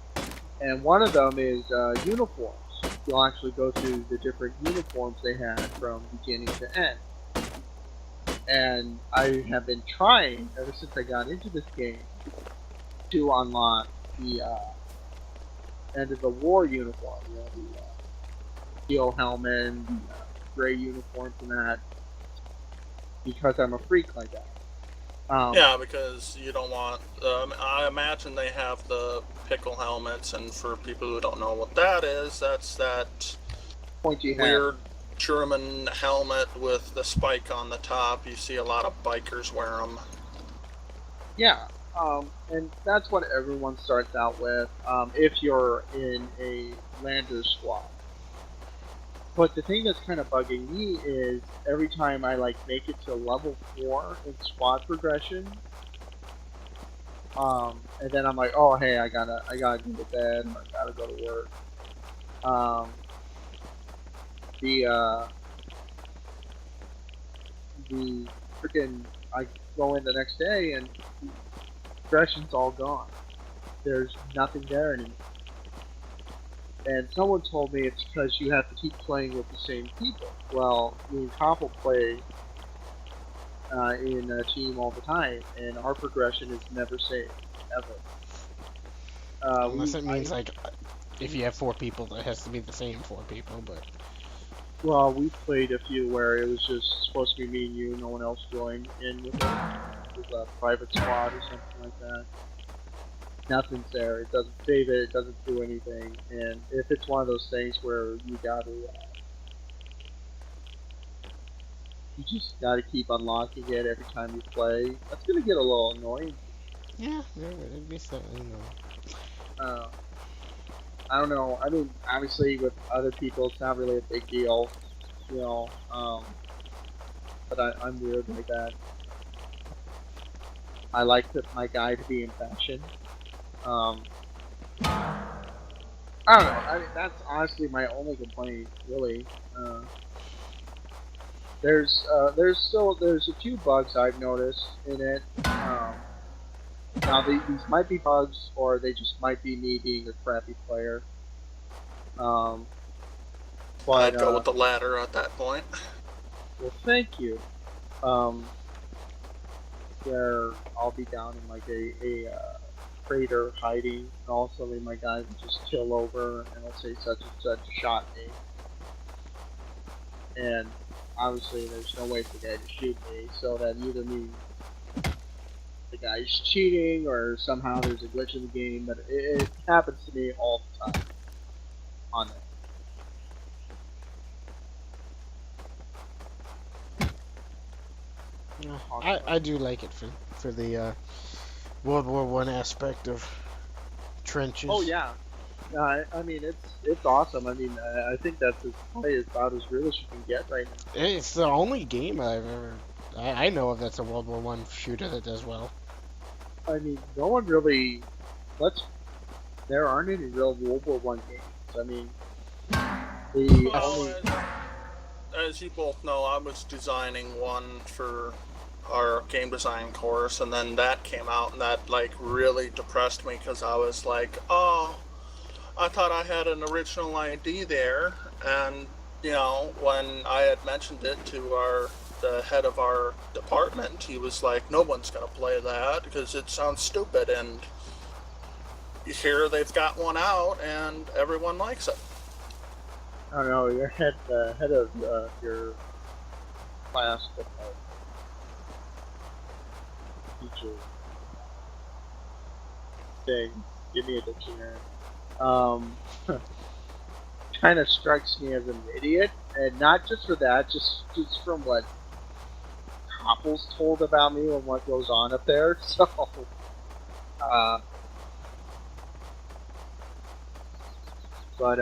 And one of them is uniforms. You'll actually go through the different uniforms they had from beginning to end. And I have been trying, ever since I got into this game, to unlock the end of the war uniform. The steel helmet, the gray uniforms and that, because I'm a freak like that. yeah, because you don't want. I imagine they have the pickle helmets, and for people who don't know what that is, that's that Pointy hat. weird German helmet with the spike on the top. You see a lot of bikers wear them. Yeah, and that's what everyone starts out with if you're in a lander squad. But the thing that's kind of bugging me is every time I make it to level 4 in squad progression, and then I'm like, oh hey, I gotta go to bed, or I gotta go to work. The freaking I go in the next day and the progression's all gone. There's nothing there anymore. And someone told me it's because you have to keep playing with the same people. Well, me and Koppel play in a team all the time, and our progression is never saved, ever. Unless it means if you have 4 people, it has to be the same 4 people. But Well, we played a few where it was just supposed to be me and you, no one else joined in with it. It was a private squad or something like that. Nothing's there. It doesn't save it. It doesn't do anything. And if it's one of those things where you got to You just got to keep unlocking it every time you play. That's gonna get a little annoying. Yeah, there would be so, Uh, I don't know. I mean, obviously with other people, it's not really a big deal, you know. But I'm weird like that. I like my guy to be in fashion. Um, I don't know. I mean, that's honestly my only complaint, really. There's a few bugs I've noticed in it. Now these might be bugs, or they just might be me being a crappy player. Um, but I'd go with the latter at that point. well, thank you. Um, where I'll be down in like a crater hiding, and all of a sudden my guy will just chill over and he'll say such and such shot me, and obviously there's no way for the guy to shoot me, so that either means the guy's cheating or somehow there's a glitch in the game, but it happens to me all the time on it. I do like it for the World War One aspect of trenches. Oh yeah, I mean it's awesome. I mean I think that's probably about as real as you can get right now. It's the only game I know of that's a World War One shooter that does well. I mean no one really there aren't any real World War One games. I mean the only As you both know, I was designing one for our game design course, and then that came out, and that like really depressed me because I was like, oh, I thought I had an original ID there, and when I had mentioned it to the head of our department, he was like, no one's gonna play that because it sounds stupid, and here they've got one out, and everyone likes it. I don't know, your head of your class teacher thing. Give me a dictionary. Kind of strikes me as an idiot, and not just for that, just from what Copple's told about me and what goes on up there. So, but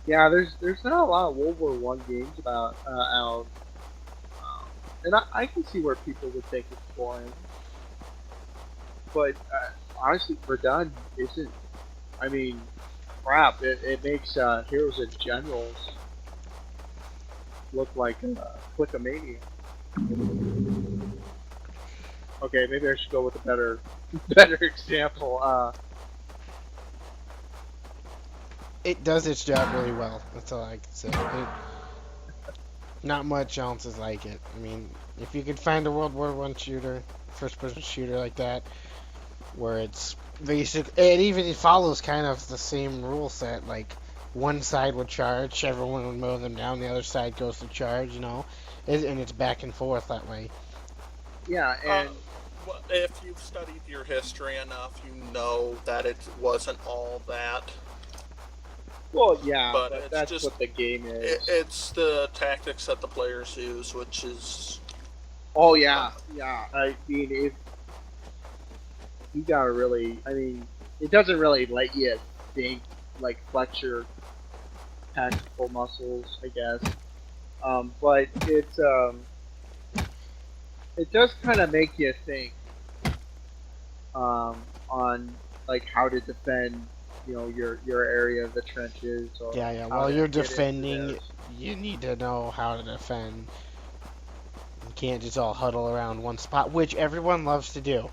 yeah, there's not a lot of World War One games about out, and I can see where people would think it's boring, but honestly, Verdun isn't. I mean, crap, it makes Heroes and Generals look like Clickamania. Okay, maybe I should go with a better example. It does its job really well. That's all I can say. Not much else is like it. I mean, if you could find a World War One shooter, first-person shooter like that, where it's basic, it follows kind of the same rule set. Like one side would charge, everyone would mow them down, the other side goes to charge. And it's back and forth that way. Yeah, and if you've studied your history enough, you know that it wasn't all that. well, yeah, But but it's that's just- what the game is. It's the tactics that the players use, which is Oh yeah, yeah. I mean, if you gotta really, I mean, it doesn't really let you think, like flex your tactical muscles, I guess. But it does kind of make you think on like how to defend, your area of the trenches. Or Yeah. how While to you're get into defending, this. you need to know how to defend. You can't just all huddle around one spot, which everyone loves to do.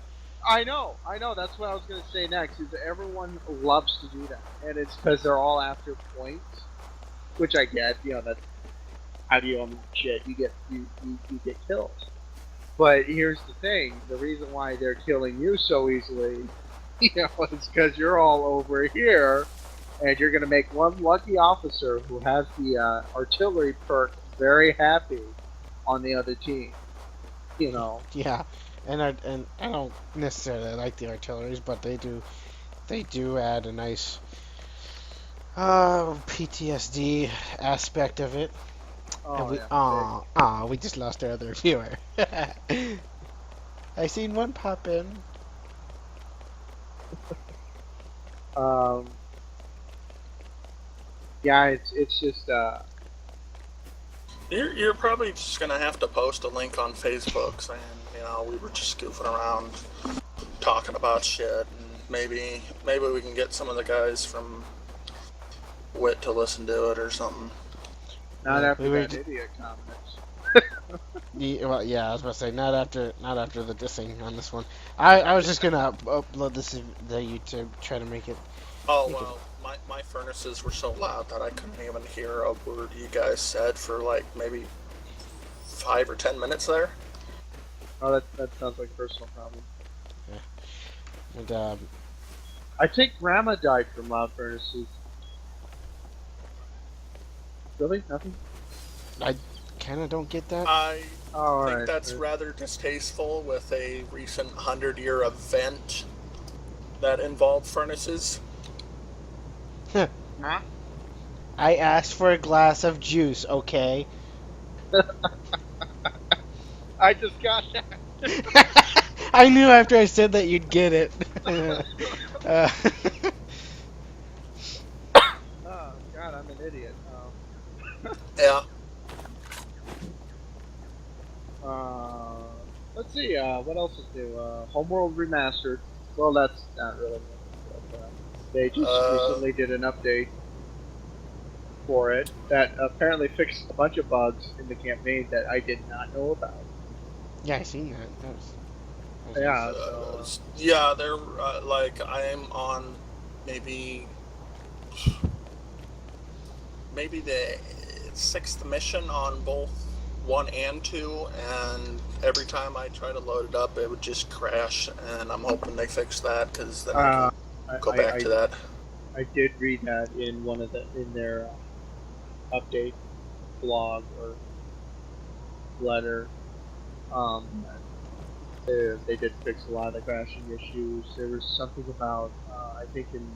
I know. That's what I was going to say next. Is that everyone loves to do that, and it's because they're all after points, which I get. That's how do you own shit? You get killed. But here's the thing: the reason why they're killing you so easily, is because you're all over here, and you're going to make one lucky officer who has the artillery perk very happy on the other team. Yeah, and I don't necessarily like the artilleries, but they do add a nice PTSD aspect of it. Oh, yeah. We just lost our other viewer. I seen one pop in. Um, yeah, it's just You're probably just gonna have to post a link on Facebook saying, we were just goofing around, talking about shit, and maybe we can get some of the guys from Wit to listen to it or something. not Yeah, after we were that ju- idiot comments. Yeah, I was about to say not after the dissing on this one. I was just gonna upload this to the YouTube, try to make it. Oh well, my furnaces were so loud that I couldn't even hear a word you guys said for like maybe 5 or 10 minutes there. Oh, that sounds like a personal problem. And I think Grandma died from loud furnaces. Really? Nothing? I kind of don't get that. I Oh, think alright. that's rather distasteful with a recent 100-year event that involved furnaces. Huh? I asked for a glass of juice, okay? I just got that. I knew after I said that you'd get it. uh, Oh, God, I'm an idiot. Yeah. Let's see, what else is new? Homeworld Remastered. Well, that's not really new, but they just recently did an update for it that apparently fixed a bunch of bugs in the campaign that I did not know about. yeah, I seen that. That was Yeah, Yeah, they're like I'm on maybe the 6th mission on both 1 and 2, and every time I try to load it up, it would just crash. And I'm hoping they fix that because then I can go back to that. I did read that in their update blog or letter. They did fix a lot of the crashing issues. There was something about I think in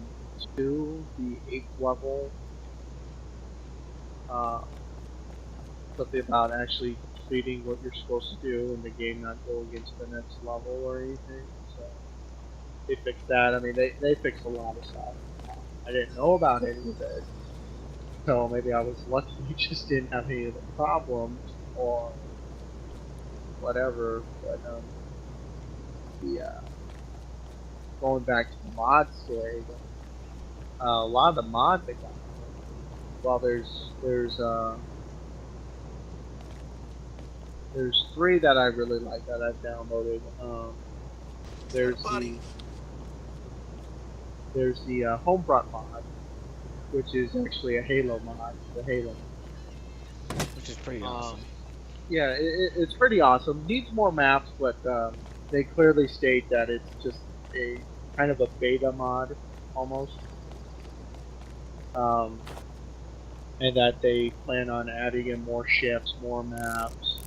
2, the 8th level, something about actually completing what you're supposed to do and the game not going into the next level or anything. So they fixed that. I mean, they fixed a lot of stuff. I didn't know about any of it, so maybe I was lucky you just didn't have any of the problems or whatever. But going back to the mod story, a lot of the mods they got. Well, there's 3 that I really like that I've downloaded. There's the Homebrought mod, which is actually a Halo mod. The Halo. which is pretty awesome. Yeah, it's pretty awesome. Needs more maps, but they clearly state that it's just a kind of a beta mod, almost. And that they plan on adding in more ships, more maps,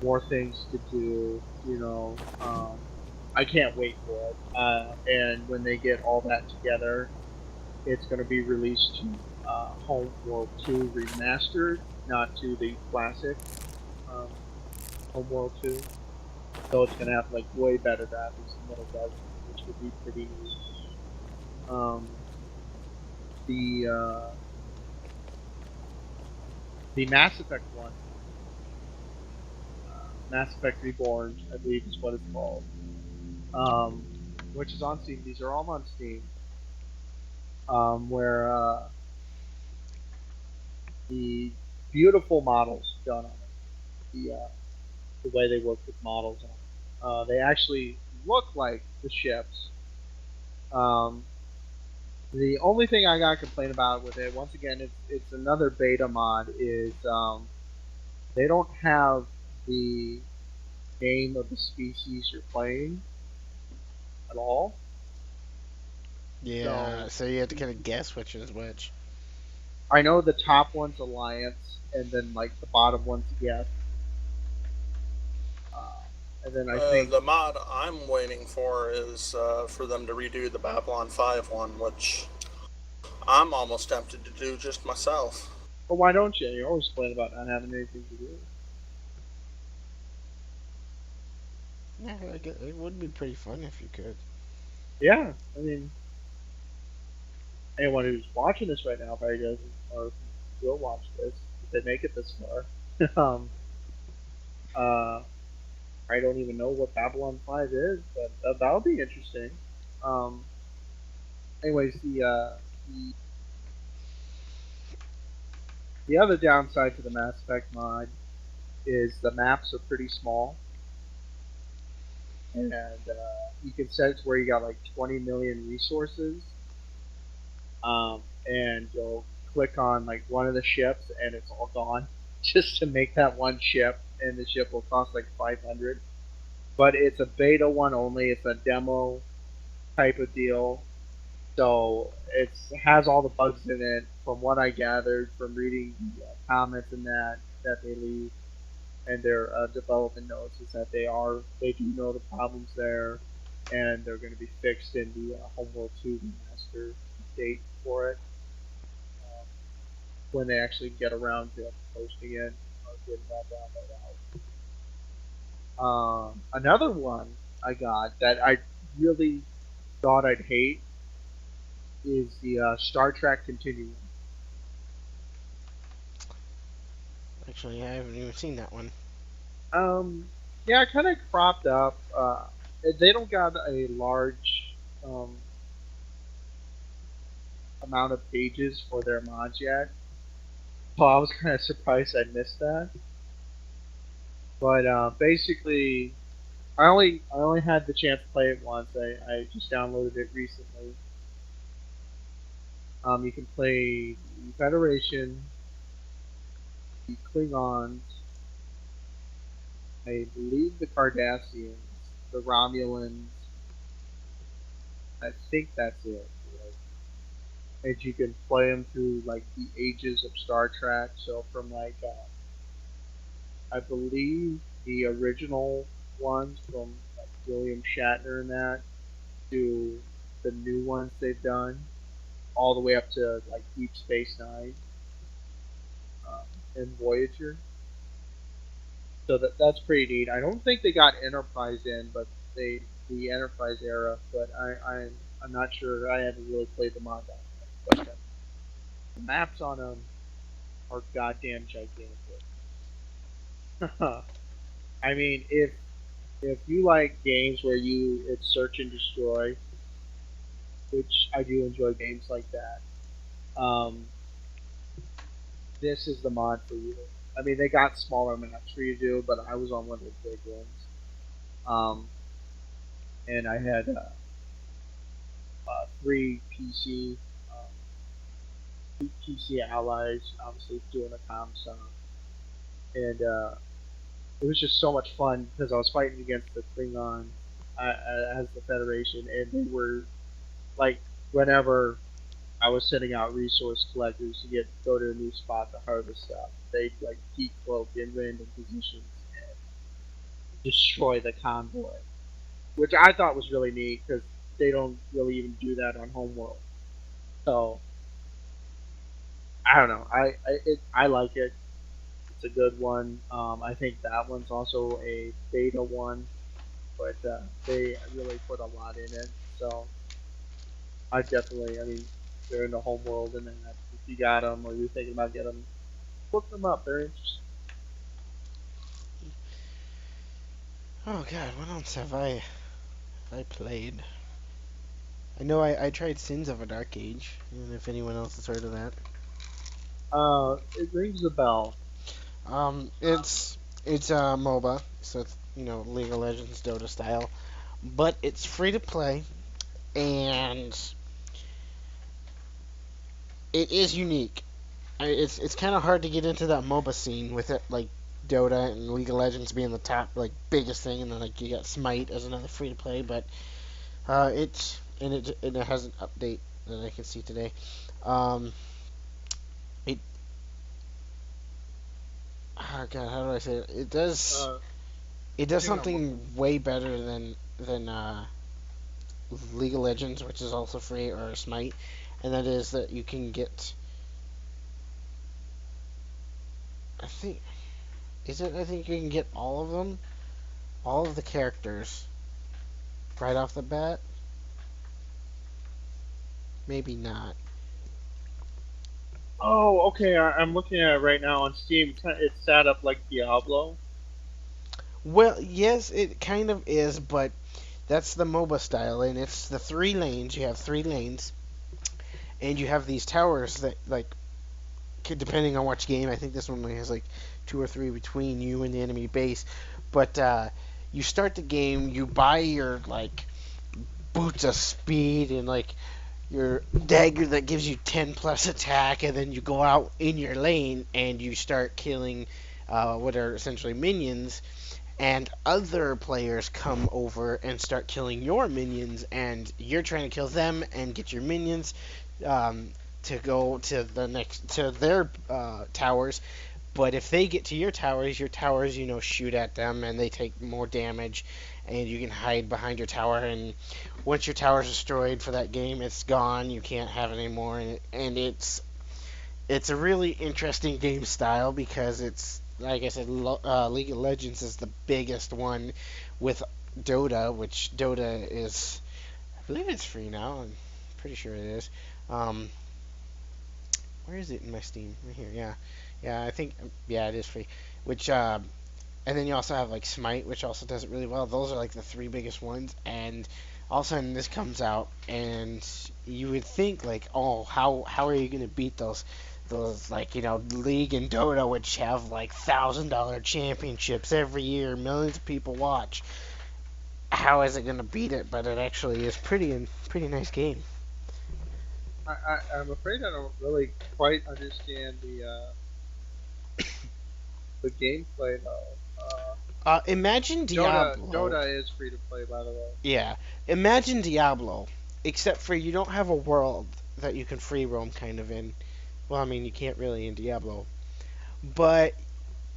more things to do. I can't wait for it. And when they get all that together, it's going to be released to Homeworld 2 Remastered, not to the classic Homeworld 2. So it's going to have like way better graphics than what it does, which would be pretty neat. The Mass Effect one, Mass Effect Reborn, I believe is what it's called, which is on Steam. These are all on Steam, where the beautiful models done on it, the way they work with models on it. They actually look like the ships. The only thing I got to complain about with it, once again, it's another beta mod, is they don't have the name of the species you're playing at all. Yeah, so you have to kind of guess which is which. I know the top one's Alliance, and then like the bottom one's Geth. And then I think the mod I'm waiting for is for them to redo the Babylon 5 one, which I'm almost tempted to do just myself. But why don't you? You always complain about not having anything to do. Yeah, it would be pretty fun if you could. Yeah, I mean, anyone who's watching this right now probably doesn't, or will watch this if they make it this far. um, uh, I don't even know what Babylon 5 is, but that'll be interesting. Um, anyways, the the other downside to the Mass Effect mod is the maps are pretty small, and you can set it to where you got like 20 million resources, and you'll click on like one of the ships and it's all gone just to make that one ship, and the ship will cost like 500. But it's a beta one only. It's a demo type of deal, so it has all the bugs in it. From what I gathered from reading the comments and that they leave and their development notes, is that they do know the problems there, and they're going to be fixed in the Homeworld 2 remaster date for it, when they actually get around to posting it or getting that download out. Another one I got that I really thought I'd hate is the Star Trek Continuum. Actually, I haven't even seen that one. Yeah, kind of cropped up. They don't got a large amount of pages for their mods yet, so I was kind of surprised I missed that. But basically, I only had the chance to play it once. I just downloaded it recently. You can play the Federation, the Klingons, I believe the Cardassians, the Romulans. I think that's it. And you can play them through like the ages of Star Trek. So from like I believe the original ones from like William Shatner and that, to the new ones they've done, all the way up to like Deep Space Nine, and Voyager. So that's pretty neat. I don't think they got Enterprise in, but the Enterprise era. But I'm not sure. I haven't really played them on that. But the maps on them are goddamn gigantic. I mean, if you like games where it's search and destroy, which I do enjoy games like that, this is the mod for you. I mean, they got smaller maps for you to do, but I was on one of the big ones. Um, and I had three PC allies, obviously doing a com sub, and it was just so much fun because I was fighting against the Klingons as the Federation, and they were like, whenever I was sending out resource collectors to go to a new spot to harvest stuff, they'd like decloak in random positions and destroy the convoy, which I thought was really neat because they don't really even do that on Homeworld. So I don't know. I like it. It's a good one. I think that one's also a beta one, but they really put a lot in it. So I definitely, I mean, they're in the Homeworld, and then if you got them or you're thinking about getting them, look them up. They're interesting. Oh God, what else have I played? I know I tried Sins of a Dark Age, and if anyone else has heard of that. It rings a bell. It's a MOBA, so it's League of Legends Dota style, but it's free to play, and it is unique. It's kind of hard to get into that MOBA scene with it, like Dota and League of Legends being the top like biggest thing, and then like you got Smite as another free to play, but it has an update that I can see today. Um, it oh God, how do I say it? Uh, It does I think I'm something looking. way better than League of Legends, which is also free, or Smite, and that is that you can get I think is it. I think you can get all of them, all of the characters, right off the bat. Maybe not. Oh, okay. I'm looking at it right now on Steam. It's set up like Diablo. Well, yes, it kind of is, but that's the MOBA style, and it's the 3 lanes. You have 3 lanes, and you have these towers that, like, depending on which game, I think this one only has like 2 or 3 between you and the enemy base. But you start the game, you buy your like boots of speed and like your dagger that gives you 10 plus attack, and then you go out in your lane and you start killing what are essentially minions, and other players come over and start killing your minions, and you're trying to kill them and get your minions to go to the next to their towers. But if they get to your towers, shoot at them and they take more damage, and you can hide behind your tower. And once your tower is destroyed for that game, it's gone. You can't have it anymore, and it's a really interesting game style because it's like I said, League of Legends is the biggest one with Dota, which Dota is, I believe it's free now. I'm pretty sure it is. Where is it in my Steam? Right here. Yeah. I think it is free. Which and then you also have like Smite, which also does it really well. Those are like the 3 biggest ones, and all of a sudden this comes out, and you would think like, oh, how are you gonna beat those like League and Dota, which have like $1,000 championships every year, millions of people watch. How is it gonna beat it? But it actually is pretty nice game. I'm afraid I don't really quite understand the gameplay though. Imagine Diablo. Dota is free to play, by the way. Yeah, imagine Diablo, except for you don't have a world that you can free roam kind of in. Well, I mean, you can't really in Diablo, but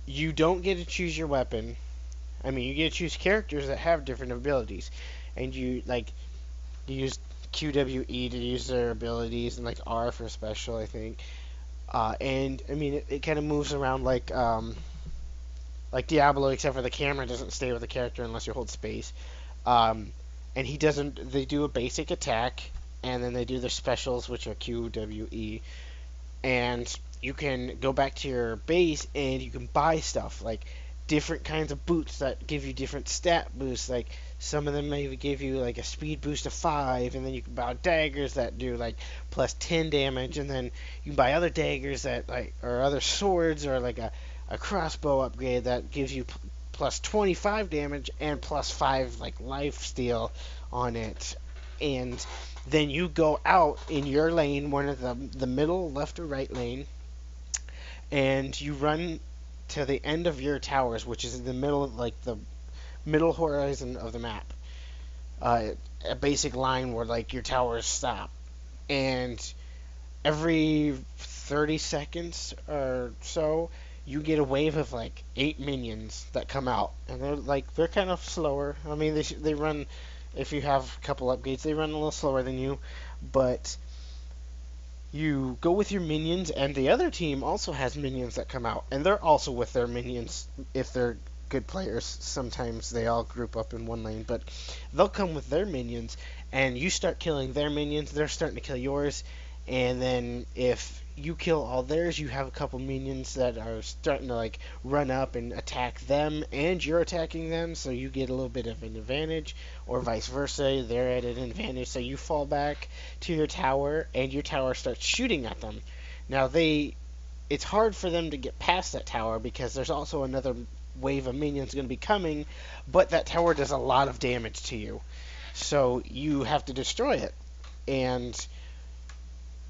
you don't get to choose your weapon. I mean, you get to choose characters that have different abilities, and you use QWE to use their abilities, and like R for special, I think. And I mean, it kind of moves around like Diablo, except for the camera doesn't stay with the character unless you hold space. And he doesn't. They do a basic attack, and then they do their specials, which are QWE. And you can go back to your base, and you can buy stuff like different kinds of boots that give you different stat boosts. Like some of them maybe give you like a speed boost of 5, and then you can buy daggers that do like plus 10 damage, and then you can buy other daggers that or other swords, or like a crossbow upgrade that gives you plus 25 damage and plus 5 like life steal on it. And then you go out in your lane, one of the middle left or right lane, and you run to the end of your towers, which is in the middle of like the middle horizon of the map. A basic line where like your towers stop, and every 30 seconds or so you get a wave of like 8 minions that come out, and they're kind of slower. I mean, they run, if you have a couple upgrades, they run a little slower than you, but you go with your minions, and the other team also has minions that come out, and they're also with their minions if they're good players. Sometimes they all group up in one lane, but they'll come with their minions, and you start killing their minions, they're starting to kill yours, and then if you kill all theirs, you have a couple minions that are starting to like run up and attack them, and you're attacking them, so you get a little bit of an advantage, or vice versa, they're at an advantage, so you fall back to your tower, and your tower starts shooting at them. Now it's hard for them to get past that tower because there's also another wave of minions going to be coming, but that tower does a lot of damage to you, so you have to destroy it. And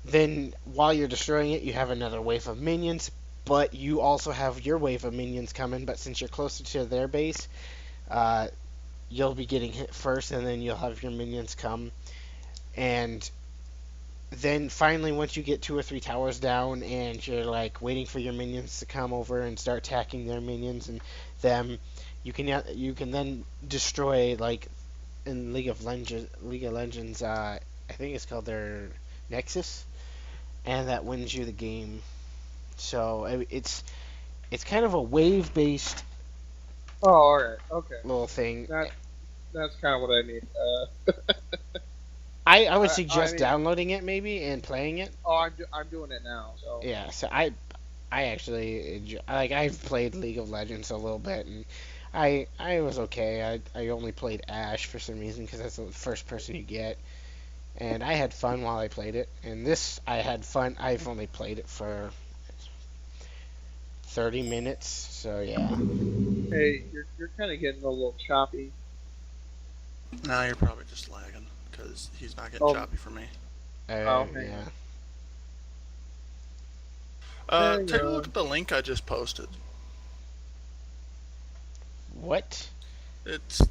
then while you're destroying it, you have another wave of minions, but you also have your wave of minions coming, but since you're closer to their base, you'll be getting hit first, and then you'll have your minions come. And then finally, once you get 2 or 3 towers down, and you're like waiting for your minions to come over and start attacking their minions and them, you can then destroy, like in League of Legends, I think it's called their Nexus, and that wins you the game. So It's kind of a wave-based Oh, alright, okay. little thing. That's kind of what I need. I would I suggest mean, downloading it maybe and playing it. oh, I'm doing it now. So Yeah, so I actually enjoy, like I've played League of Legends a little bit and I was okay. I only played Ash for some reason because that's the first person you get, and I had fun while I played it. And this I had fun. I've only played it for 30 minutes, so yeah. hey, you're kind of getting a little choppy. Now you're probably just lagging because he's not getting Oh. choppy for me. hang Yeah. on. Take a look at the link I just posted. What? It's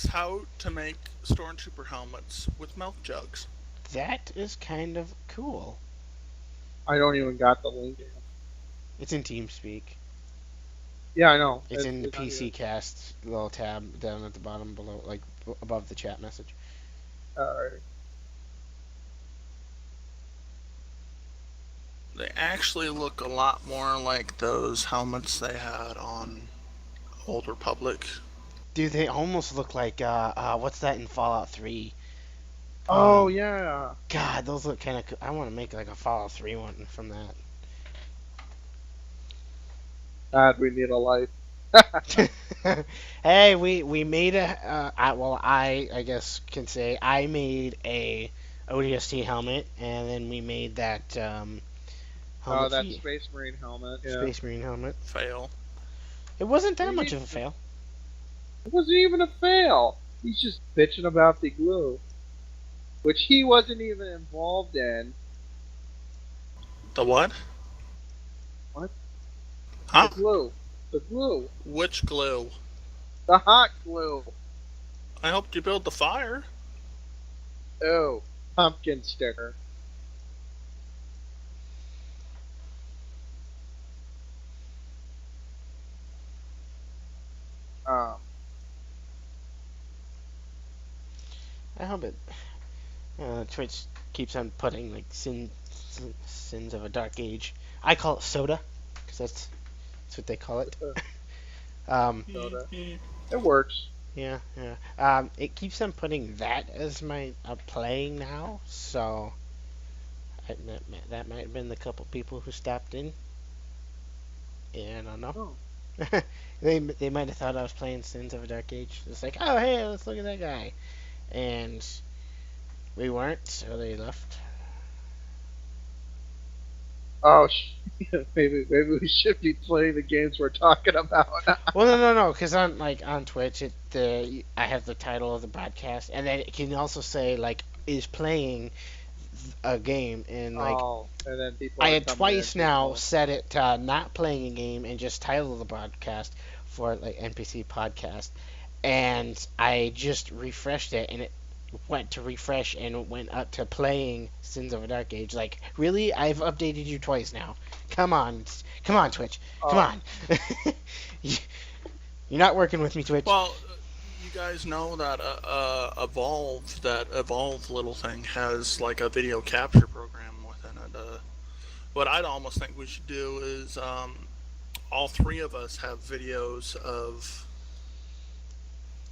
how to make stormtrooper helmets with milk jugs. That is kind of cool. I don't even got the link. It's in TeamSpeak. Yeah, I know. It's in not PC here. Cast little tab down at the bottom below, like above the chat message. Alright. They actually look a lot more like those helmets they had on Old Republic. Dude, they almost look like what's that in Fallout 3? Oh yeah. God, those look kind of cool. I want to make like a Fallout 3 one from that. God, we need a life. Hey, we made a I guess can say I made a ODST helmet, and then we made that helmet Oh, that for Space Marine helmet. Yeah. Space Marine helmet. Fail. It wasn't What that do you much mean? of a fail. It wasn't even a fail. He's just bitching about the glue, which he wasn't even involved in. The what? What? Huh? The glue. The glue. Which glue? The hot glue. I helped you build the fire. Oh, pumpkin sticker. Um, I hope it. Twitch keeps on putting like sins of a dark age. I call it soda because that's what they call it. soda. It works. Yeah. It keeps on putting that as my playing now, so that might have been the couple people who stopped in. Yeah, I don't know. Oh. They might have thought I was playing Sins of a Dark Age. It's like, oh hey, let's look at that guy, and we weren't, so they left. Oh, maybe we should be playing the games we're talking about. Well, no, because on Twitch, I have the title of the broadcast, and then it can also say like is playing a game, and like and then people I are had coming twice in, now people- set it to not playing a game and just title the broadcast for like NPC Podcast, and I just refreshed it, and it went to refresh and it went up to playing Sins of a Dark Age. Like, really? I've updated you twice now. Come on, Twitch. Come on. You're not working with me, Twitch. Well, you guys know that Evolve little thing has like a video capture program within it. What I'd almost think we should do is all three of us have videos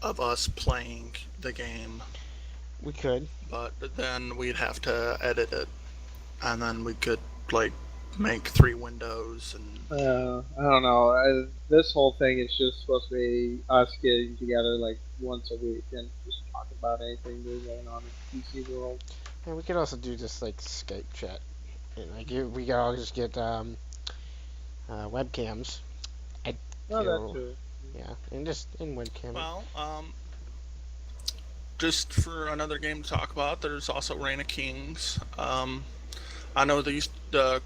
of us playing the game, We could. but then we'd have to edit it, and then we could like make 3 windows and I don't know. This whole thing is just supposed to be us getting together like once a week and just talk about anything that's going on in the PC world. And we could also do just like Skype chat. And, like we could all just get webcams. Oh, feel- that too. Yeah, and just in webcam. well, just for another game to talk about, there's also Reign of Kings. I know the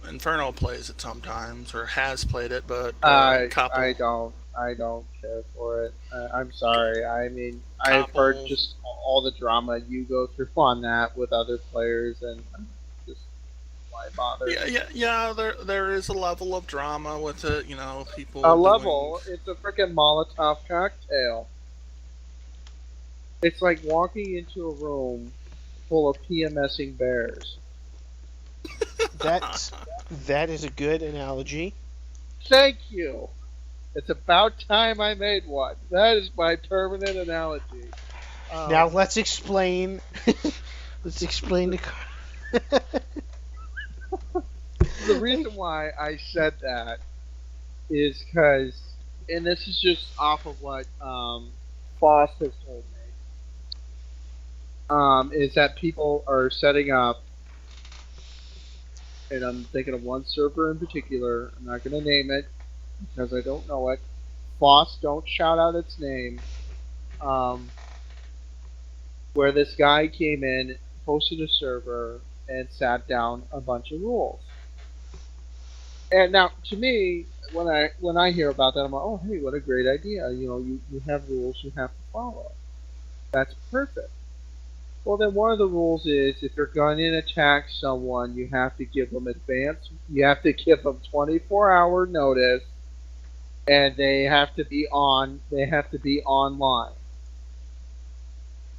Inferno plays it sometimes or has played it, but I Couple- don't care for it. I'm sorry. I mean, I've heard Couple- just all the drama you go through on that with other players, and just why bother? Yeah. There is a level of drama with it. You know, people. A doing- level. It's a freaking Molotov cocktail. It's like walking into a room full of PMSing bears. That is a good analogy. Thank you. It's about time I made one. That is my permanent analogy. Now let's explain. Let's explain the car. The reason why I said that is because, and this is just off of what Foss has told me, is that people are setting up, and I'm thinking of one server in particular. I'm not going to name it because I don't know it. Foss, don't shout out its name. Where this guy came in, posted a server, and sat down a bunch of rules. And now, to me, when I hear about that, I'm like, oh, hey, what a great idea! You have rules you have to follow. That's perfect. Well, then one of the rules is if you're going to attack someone, you have to give them advance. You have to give them 24-hour notice, and they have to be on. They have to be online.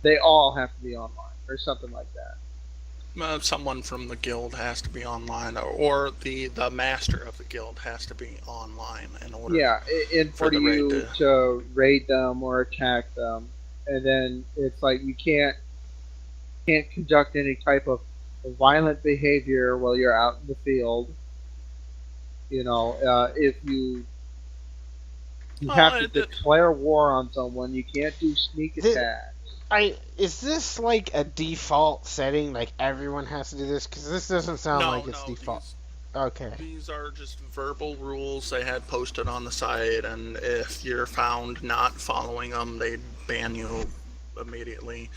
They all have to be online, or something like that. Someone from the guild has to be online, or the master of the guild has to be online in order. Yeah, in for order the raid you to raid them or attack them, and then it's like you can't conduct any type of violent behavior while you're out in the field. If you have to declare war on someone, you can't do sneak attacks. Is this like a default setting? Like everyone has to do this? Because this doesn't sound like it's default. Okay. These are just verbal rules they had posted on the site, and if you're found not following them, they ban you immediately.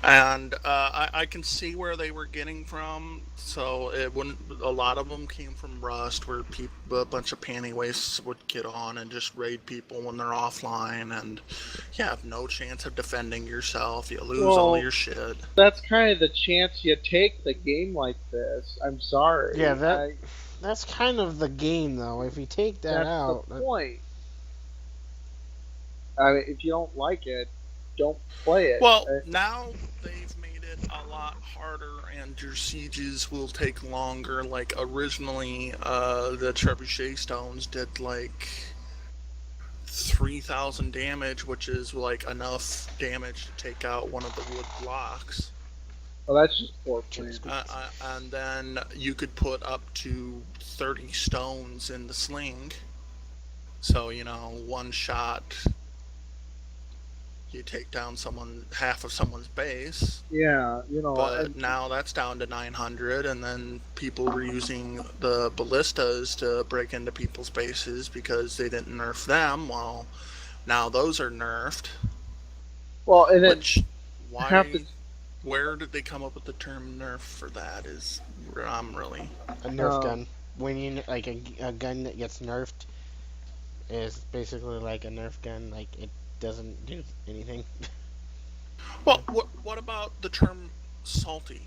And I can see where they were getting from. So it wouldn't. A lot of them came from Rust, where a bunch of panty wastes would get on and just raid people when they're offline, and you have no chance of defending yourself. You lose all your shit. That's kind of the chance you take the game like this. I'm sorry. Yeah, that's kind of the game, though. If you take that out, that's the point. I mean, if you don't like it, don't play it. Well, now they've made it a lot harder, and your sieges will take longer. Like, originally, the trebuchet stones did, like, 3,000 damage, which is, like, enough damage to take out one of the wood blocks. Well, that's just poor planning. And then you could put up to 30 stones in the sling. So, one shot, you take down half of someone's base. Yeah, But now that's down to 900, and then people were using the ballistas to break into people's bases because they didn't nerf them. Well, now those are nerfed. Well, and then where did they come up with the term nerf for that? I'm really a nerf gun. When you like a gun that gets nerfed is basically like a nerf gun. Like it doesn't do anything. Well, what about the term salty?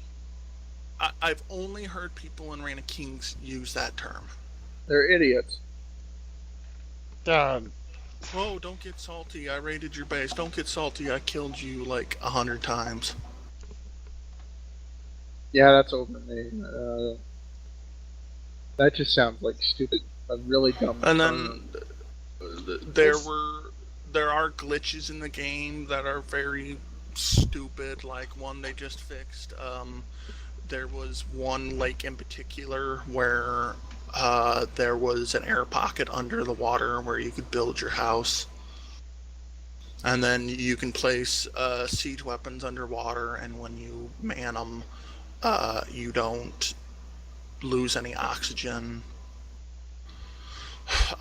I've only heard people in Reign of Kings use that term. They're idiots. Oh, don't get salty. I raided your base. Don't get salty. I killed you like 100 times. Yeah, that's over me. That just sounds like stupid. A really dumb. And then there are glitches in the game that are very stupid. Like one they just fixed. There was one lake in particular where there was an air pocket under the water where you could build your house. And then you can place siege weapons underwater, and when you man them, you don't lose any oxygen.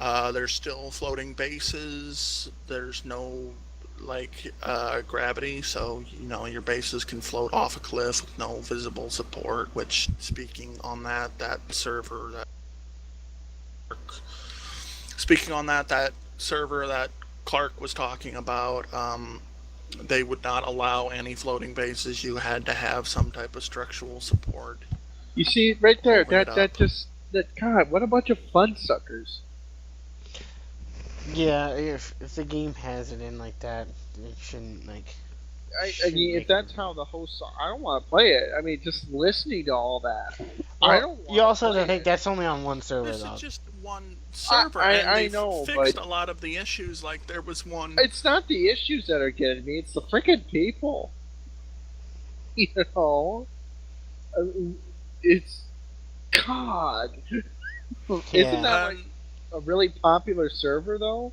There's still floating bases. There's no gravity, so your bases can float off a cliff with no visible support. Which, speaking on that server that Clark was talking about, they would not allow any floating bases. You had to have some type of structural support. You see, right there, God, what a bunch of fun suckers. Yeah, if the game has it in like that, it shouldn't I mean, if that's how the hosts are, I don't want to play it. I mean, just listening to all that, I don't. You also have to think that's only on one server, This though. is just one server, I and they know, fixed but a lot of the issues. Like there was one. it's not the issues that are getting me; it's the freaking people. You know, I mean, it's God. Isn't that like And a really popular server though?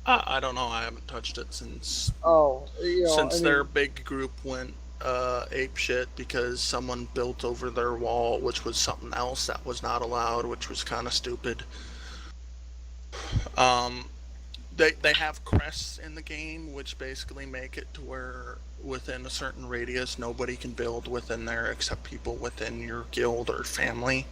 I don't know. I haven't touched it since Oh, you know, I their mean, big group went ape shit because someone built over their wall, which was something else that was not allowed, which was kind of stupid. Um, they have crests in the game, which basically make it to where within a certain radius, nobody can build within there except people within your guild or family.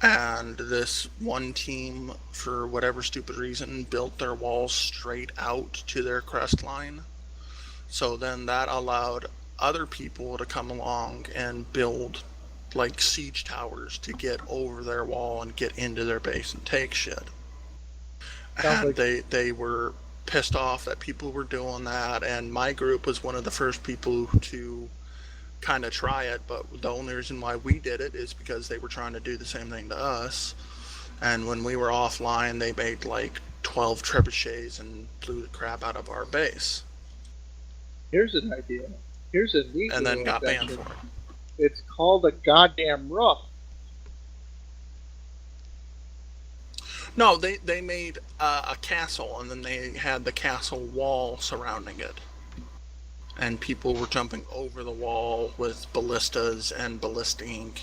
And this one team, for whatever stupid reason, built their walls straight out to their crest line. So then that allowed other people to come along and build like siege towers to get over their wall and get into their base and take shit. sounds And like they were pissed off that people were doing that, and my group was one of the first people to kind of try it, but the only reason why we did it is because they were trying to do the same thing to us. And when we were offline, they made like 12 trebuchets and blew the crap out of our base, here's an idea. Here's a neat and then little got banned invention. for it. It's called a goddamn roof. No, they made a castle, and then they had the castle wall surrounding it. And people were jumping over the wall with ballistas and ballisting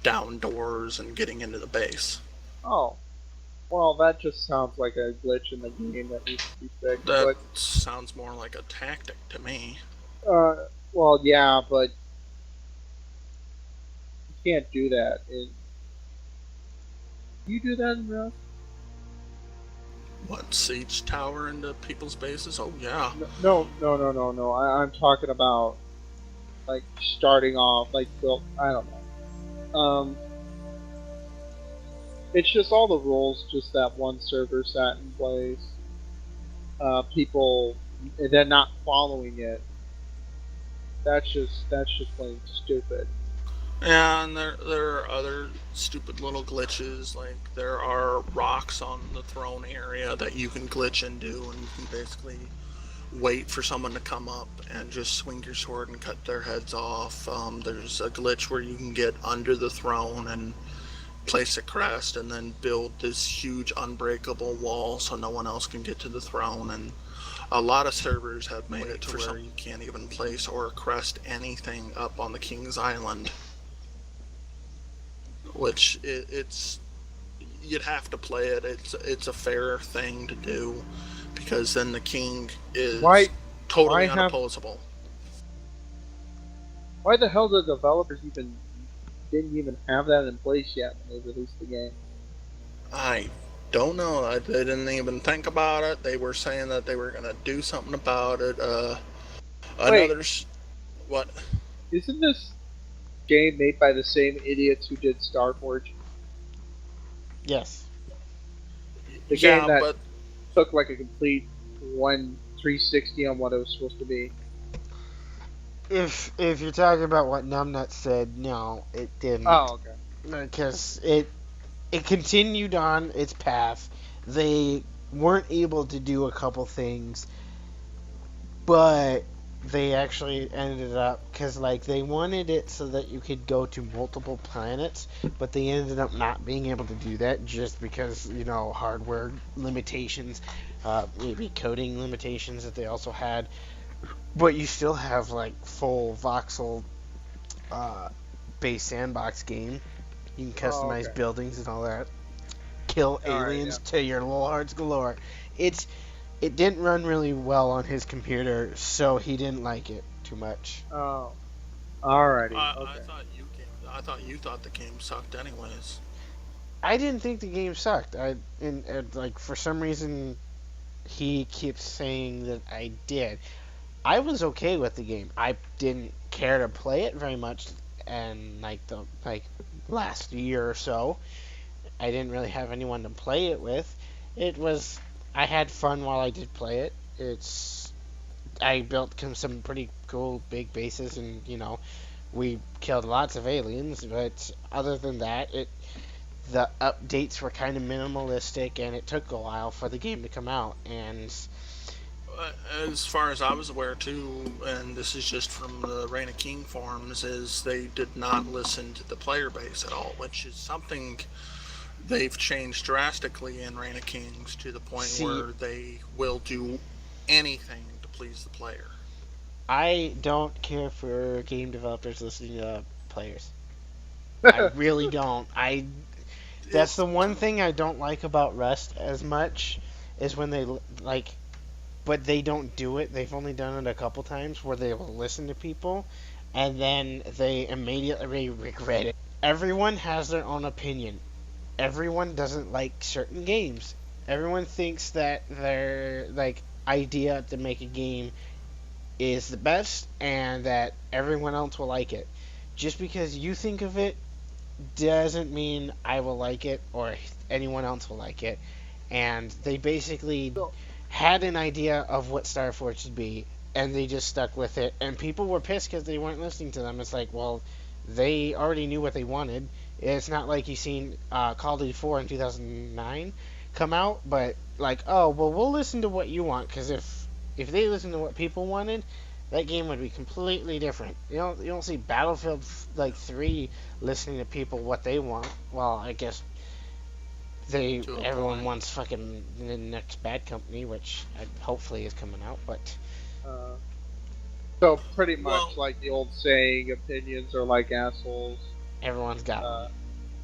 down doors and getting into the base. Oh, well, that just sounds like a glitch in the game that needs to be fixed. That sounds more like a tactic to me. Well, yeah, but you can't do that. You do that in Rust? What, siege tower into people's bases? Oh, yeah. No. I'm talking about like starting off, like built. I don't know. It's just all the rules, just that one server sat in place. People, and then not following it. That's just plain stupid. And there are other stupid little glitches, like there are rocks on the throne area that you can glitch into, and you can basically wait for someone to come up and just swing your sword and cut their heads off. There's a glitch where you can get under the throne and place a crest and then build this huge unbreakable wall so no one else can get to the throne. And a lot of servers have made it to where you can't even place or crest anything up on the King's Island. Which it's you'd have to play it. It's a fair thing to do, because then the king is totally unopposable. Why the hell did the developers didn't even have that in place yet when they released the game? I don't know. They didn't even think about it. They were saying that they were going to do something about it. What? Isn't this game made by the same idiots who did Starforge? Yes. The game that took like a complete 360 on what it was supposed to be. If you're talking about what Numbnut said, no, it didn't. Oh, okay. Because it continued on its path. They weren't able to do a couple things, but they actually ended up, because like they wanted it so that you could go to multiple planets, but they ended up not being able to do that just because, hardware limitations, maybe coding limitations that they also had. But you still have like full voxel base sandbox game. You can customize buildings and all that. Kill aliens to your little hearts galore. It didn't run really well on his computer, so he didn't like it too much. Oh, alrighty. Okay. I thought you thought the game sucked, anyways. I didn't think the game sucked. For some reason, he keeps saying that I did. I was okay with the game. I didn't care to play it very much, and last year or so, I didn't really have anyone to play it with. I had fun while I did play it. I built some pretty cool big bases, and we killed lots of aliens. But other than that, the updates were kind of minimalistic, and it took a while for the game to come out. And As far as I was aware too, and this is just from the Reign of King forums, is they did not listen to the player base at all, which is something they've changed drastically in Reign of Kings to the point where they will do anything to please the player. I don't care for game developers listening to players. I really don't. That's the one thing I don't like about Rust as much, is when they but they don't do it. They've only done it a couple times where they will listen to people and then they immediately regret it. Everyone has their own opinion. Everyone doesn't like certain games. Everyone thinks that their idea to make a game is the best and that everyone else will like it. Just because you think of it doesn't mean I will like it or anyone else will like it. And they basically had an idea of what Starforge should be, and they just stuck with it. And people were pissed because they weren't listening to them. It's like, well, they already knew what they wanted. It's not like you seen Call of Duty 4 in 2009 come out, but oh, well, we'll listen to what you want, because if they listened to what people wanted, that game would be completely different. You don't see Battlefield 3 listening to people what they want. Well, I guess everyone wants fucking the next Bad Company, which hopefully is coming out, but so pretty much like the old saying, opinions are like assholes. Everyone's got one.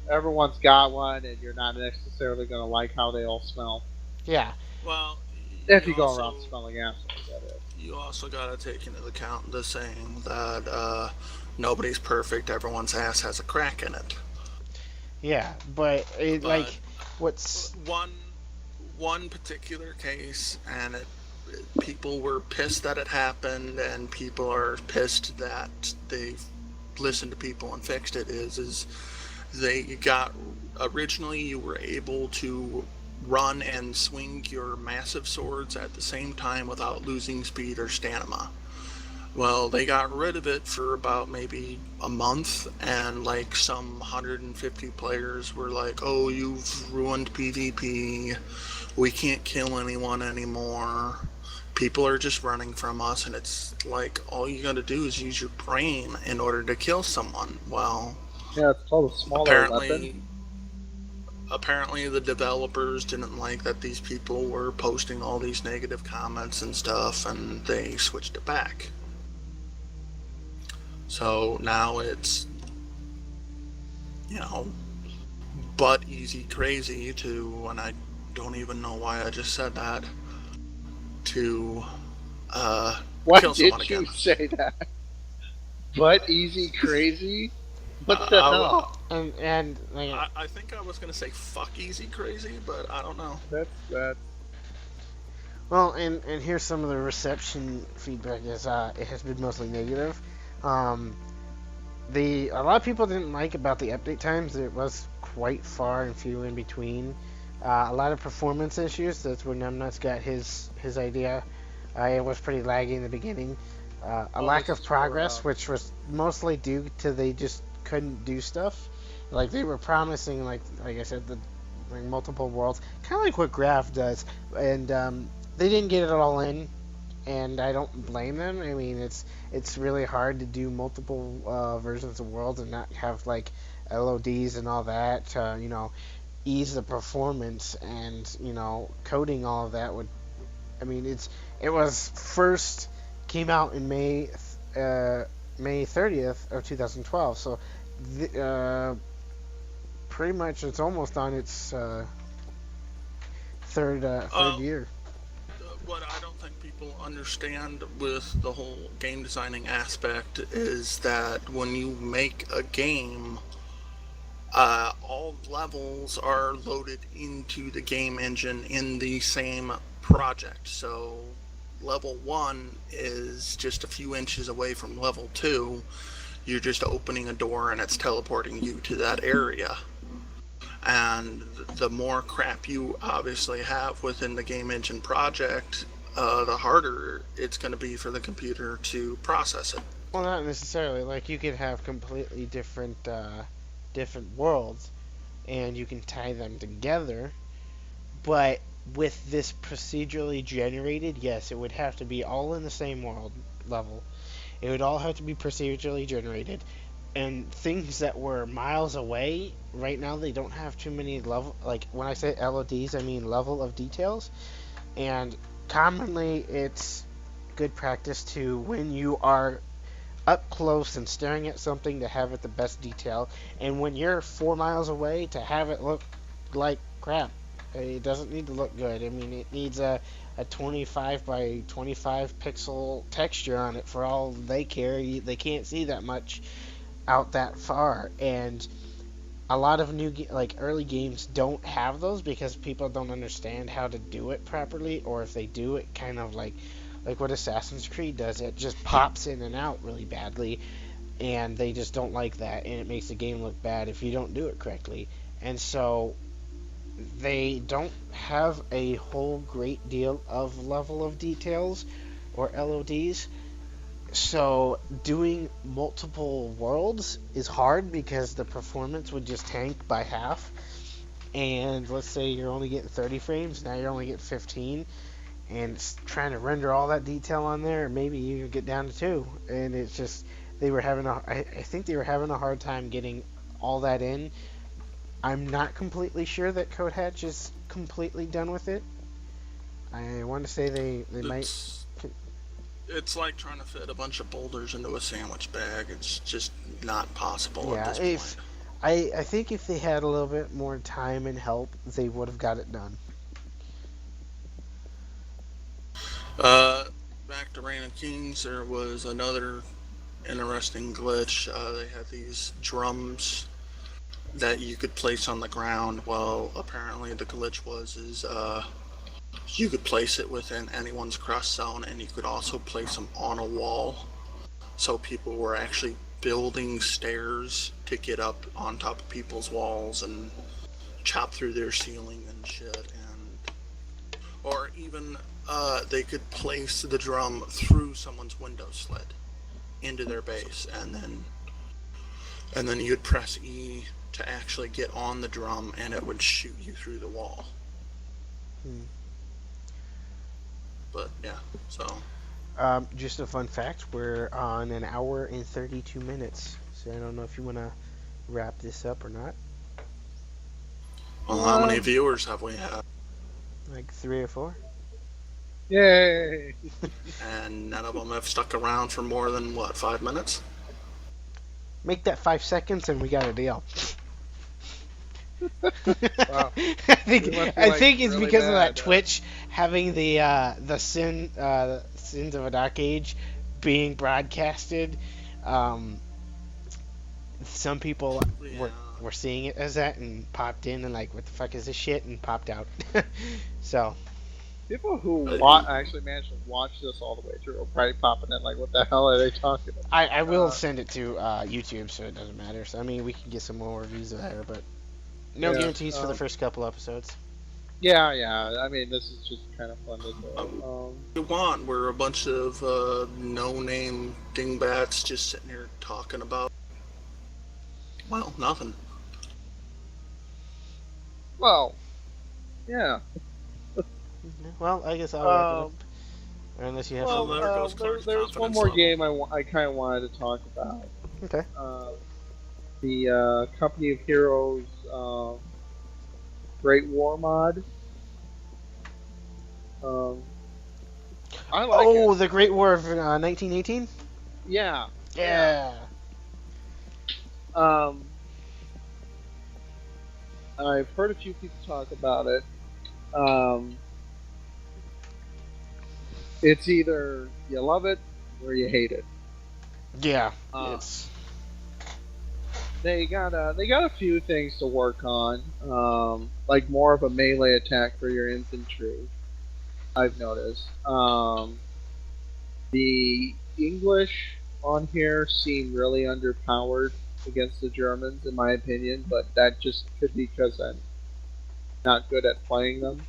Everyone's got one, and you're not necessarily going to like how they all smell. Yeah. Well, if you go around smelling assholes, that is. You also got to take into account the saying that nobody's perfect, everyone's ass has a crack in it. Yeah, but what's one particular case, and people were pissed that it happened, and people are pissed that they listened to people and fixed it. Is they got originally you were able to run and swing your massive swords at the same time without losing speed or stamina. Well, they got rid of it for about maybe a month, and some 150 players were like, oh, you've ruined PvP, we can't kill anyone anymore, people are just running from us, and it's all you gotta do is use your brain in order to kill someone. Well, yeah, it's called a smaller weapon. Apparently the developers didn't like that these people were posting all these negative comments and stuff, and they switched it back. So now it's, butt easy crazy to, and I don't even know why I just said that, to kill someone again. Why did you say that? Butt easy crazy? What the hell? I think I was going to say fuck easy crazy, but I don't know. That's well, and here's some of the reception feedback is it has been mostly negative. A lot of people didn't like about the update times. It was quite far and few in between. A lot of performance issues. That's where Numbnuts got his idea. It was pretty laggy in the beginning. A lack of progress, which was mostly due to they just couldn't do stuff. They were promising, like I said, multiple worlds, kind of like what Graph does, and they didn't get it all in. And I don't blame them. I mean, it's really hard to do multiple versions of worlds and not have LODs and all that to ease the performance, and coding all of that would. I mean, it was first came out in May 30th of 2012, so pretty much it's almost on its third year. What I don't think people understand with the whole game designing aspect is that when you make a game, all levels are loaded into the game engine in the same project. So level 1 is just a few inches away from level 2. You're just opening a door and it's teleporting you to that area. And the more crap you obviously have within the game engine project, the harder it's going to be for the computer to process it. Well, not necessarily. You could have completely different worlds, and you can tie them together. But with this procedurally generated, yes, it would have to be all in the same world level. It would all have to be procedurally generated. And things that were miles away, right now they don't have too many level, like when I say LODs, I mean level of details. And commonly it's good practice to, when you are up close and staring at something, to have it the best detail. And when you're 4 miles away, to have it look like crap. It doesn't need to look good. I mean, it needs a 25 by 25 pixel texture on it for all they care. They can't see that much out that far. And a lot of like early games don't have those because people don't understand how to do it properly, or if they do it kind of like what Assassin's Creed does, it just pops in and out really badly, and they just don't like that, and it makes the game look bad if you don't do it correctly. And so they don't have a whole great deal of level of details or LODs. So doing multiple worlds is hard because the performance would just tank by half. And let's say you're only getting 30 frames, now you're only getting 15. And trying to render all that detail on there, maybe you get down to 2. And it's just, I think they were having a hard time getting all that in. I'm not completely sure that Code Hatch is completely done with it. I want to say they might. It's like trying to fit a bunch of boulders into a sandwich bag. It's just not possible Yeah, at this point. I think if they had a little bit more time and help, they would have got it done. Back to Reign of Kings, there was another interesting glitch. They had these drums that you could place on the ground. Well, apparently the glitch is you could place it within anyone's cross zone, and you could also place them on a wall. So people were actually building stairs to get up on top of people's walls and chop through their ceiling and shit. And or even they could place the drum through someone's window slit into their base, and then you'd press E to actually get on the drum, and it would shoot you through the wall. But yeah, so. Just a fun fact: we're on an hour and 32 minutes. So I don't know if you want to wrap this up or not. Well, how many viewers have we had? Like 3 or 4. Yay! And none of them have stuck around for more than 5 minutes? Make that 5 seconds, and we got a deal. Wow. I think it's really because of that bad, Twitch having the Sins of a Dark Age being broadcasted. Some people were seeing it as that and popped in and like, what the fuck is this shit, and popped out. So people who actually managed to watch this all the way through are probably popping in like, what the hell are they talking about? I will send it to YouTube, so it doesn't matter. So I mean, we can get some more reviews there, but no guarantees for the first couple episodes. Yeah. I mean, this is just kind of fun to do. You want? We're a bunch of no-name dingbats just sitting here talking about, well, nothing. Well, yeah. Well, I guess I'll wrap it up. Or unless you have Well, something. there goes Clark's there's one confidence more level. game I kind of wanted to talk about. Okay. The Company of Heroes Great War mod. I like it. The Great War of 1918? Yeah. Yeah. I've heard a few people talk about it. It's either you love it or you hate it. Yeah. It's they got a few things to work on, like more of a melee attack for your infantry. I've noticed. The English on here seem really underpowered against the Germans, in my opinion, but that just could be because I'm not good at playing them,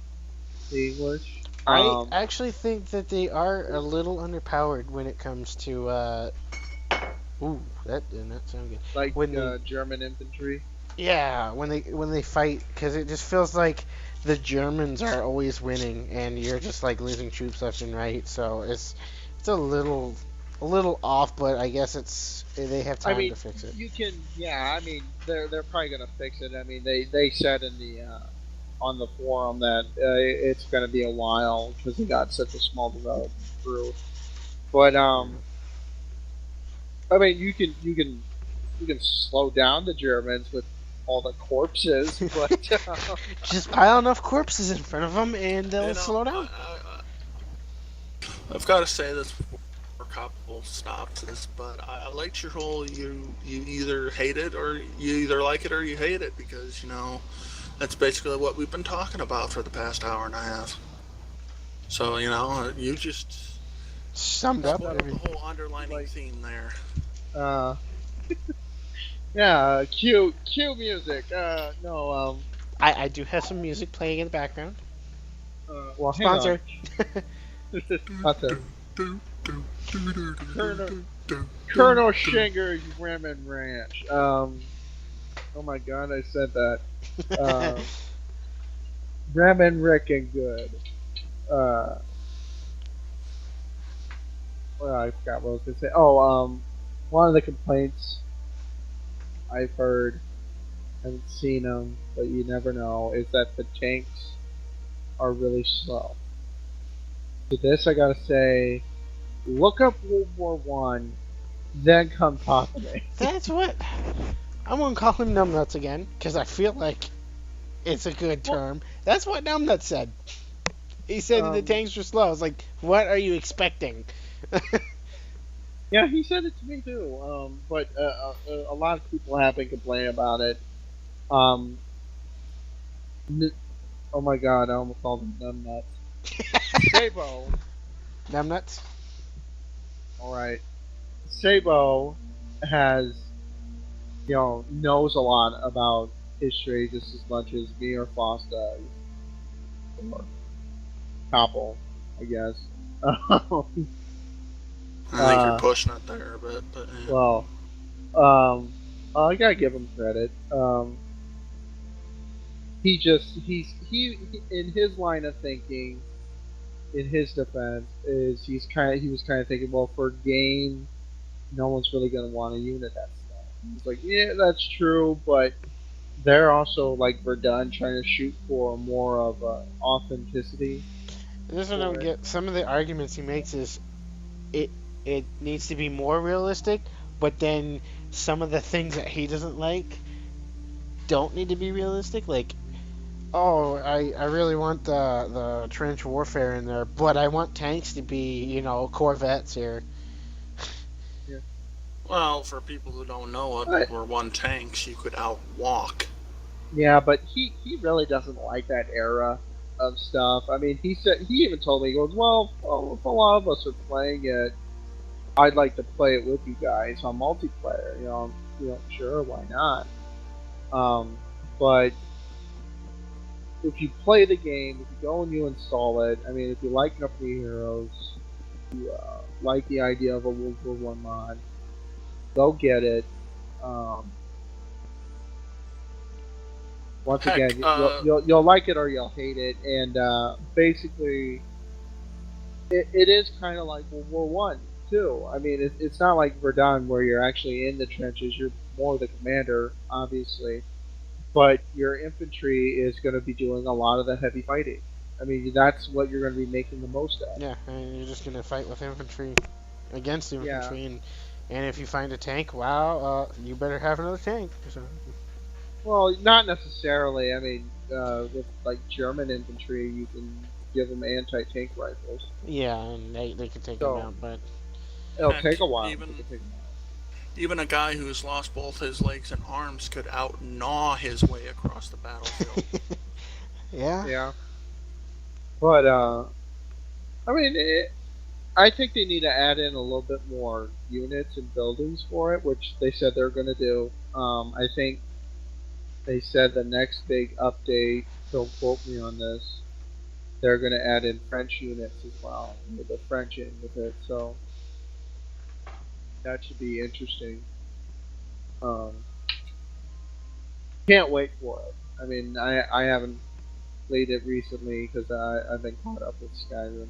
the English. I actually think that they are a little underpowered when it comes to. Ooh, that did not sound good. Like when German infantry. Yeah, when they fight, because it just feels like the Germans are always winning, and you're just like losing troops left and right. So it's a little off, but I guess it's they have I time mean, to fix it. you can, yeah. I mean, they're probably gonna fix it. I mean, they said in the on the forum that it's gonna be a while because they got such a small development crew. But I mean, you can slow down the Germans with all the corpses, but Just pile enough corpses in front of them, and they'll You know, slow down. I've got to say this before a couple synopsis, but I liked your whole you either hate it or you either like it or you hate it because that's basically what we've been talking about for the past hour and a half. So you just Summed up put up the everything. whole underlining like theme there. uh, yeah, cue music. No, I do have some music playing in the background. well, hang on. Sponsor. That's it. Colonel Shinger's Ramen Ranch. Oh my God, I said that. Ramen Rick and good. Uh, well, I forgot what I was gonna say. Oh, one of the complaints I've heard, haven't seen them, but you never know, is that the tanks are really slow. To this, I gotta say, look up World War One, then come talk to me. That's what I'm gonna call him numbnuts again because I feel like it's a good term. That's what numbnuts said. He said the Um, tanks were slow. I was like, what are you expecting? Yeah, he said it to me too. But a lot of people have been complaining about it. Um, n- oh my God, I almost called him numbnuts. Sabo, Numbnuts. all right. Sabo has, knows a lot about history just as much as me or Foss does, or Koppel, I guess. I think you're uh, pushing it there a bit, but yeah. well, I gotta give him credit. He in his line of thinking, in his defense, is he was kind of thinking, well, for game, no one's really gonna want to unit that stuff. He's like, yeah, that's true, but they're also like Verdun trying to shoot for more of authenticity This one I for don't it. get. Some of the arguments he makes is it it needs to be more realistic, but then some of the things that he doesn't like don't need to be realistic. Like, oh, I really want the trench warfare in there, but I want tanks to be Corvettes here. Yeah. Well, for people who don't know what But World War One tanks, you could outwalk. yeah, but he really doesn't like that era of stuff. I mean, he even told me, he goes, well, if a lot of us are playing it, I'd like to play it with you guys on multiplayer. Sure, why not? But if you play the game, if you go and you install it, I mean, if you like Company Heroes, you like the idea of a World War One mod, go get it. Um, Once Heck, again, you'll like it or you'll hate it, and basically, it is kind of like World War One too. I mean, it's not like Verdun where you're actually in the trenches. You're more the commander, obviously, but your infantry is going to be doing a lot of the heavy fighting. I mean, that's what you're going to be making the most of. Yeah, and you're just gonna fight with infantry against Yeah. infantry, and if you find a tank, wow, you better have another tank. So, Well, not necessarily. I mean, with like German infantry, you can give them anti-tank rifles. yeah, and they can take them So out, but it'll heck, take a while. even To take them out. even a guy who's lost both his legs and arms could outgnaw his way across the battlefield. yeah, Yeah, but I mean, I think they need to add in a little bit more units and buildings for it, which they said they're going to do. I think they said the next big update. Don't quote me on this. They're going to add in French units as well, with the French in with it. So that should be interesting. Um, Can't wait for it. I mean, I haven't played it recently because I've been caught up with Skyrim.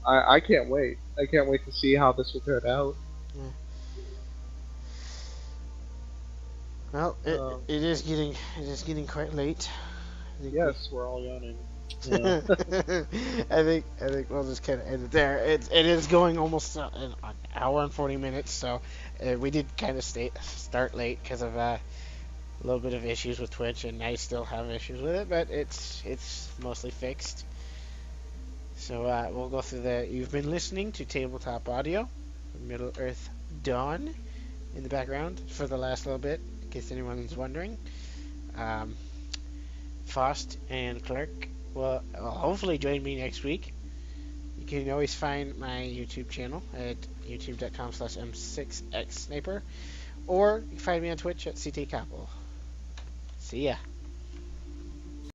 I can't wait. I can't wait to see how this will turn out. Yeah. Well, Um, it is getting quite late. I think yes, we're all yawning. I think we'll just kind of end it there. It is going almost an hour and 40 minutes, so we did kind of start late because of a little bit of issues with Twitch, and I still have issues with it, but it's mostly fixed. So we'll go through the. You've been listening to Tabletop Audio, Middle Earth Dawn, in the background for the last little bit, in case anyone's wondering. Faust and Clark will hopefully join me next week. You can always find my YouTube channel at youtube.com/m6xsniper, or you can find me on Twitch at CTCapel. See ya.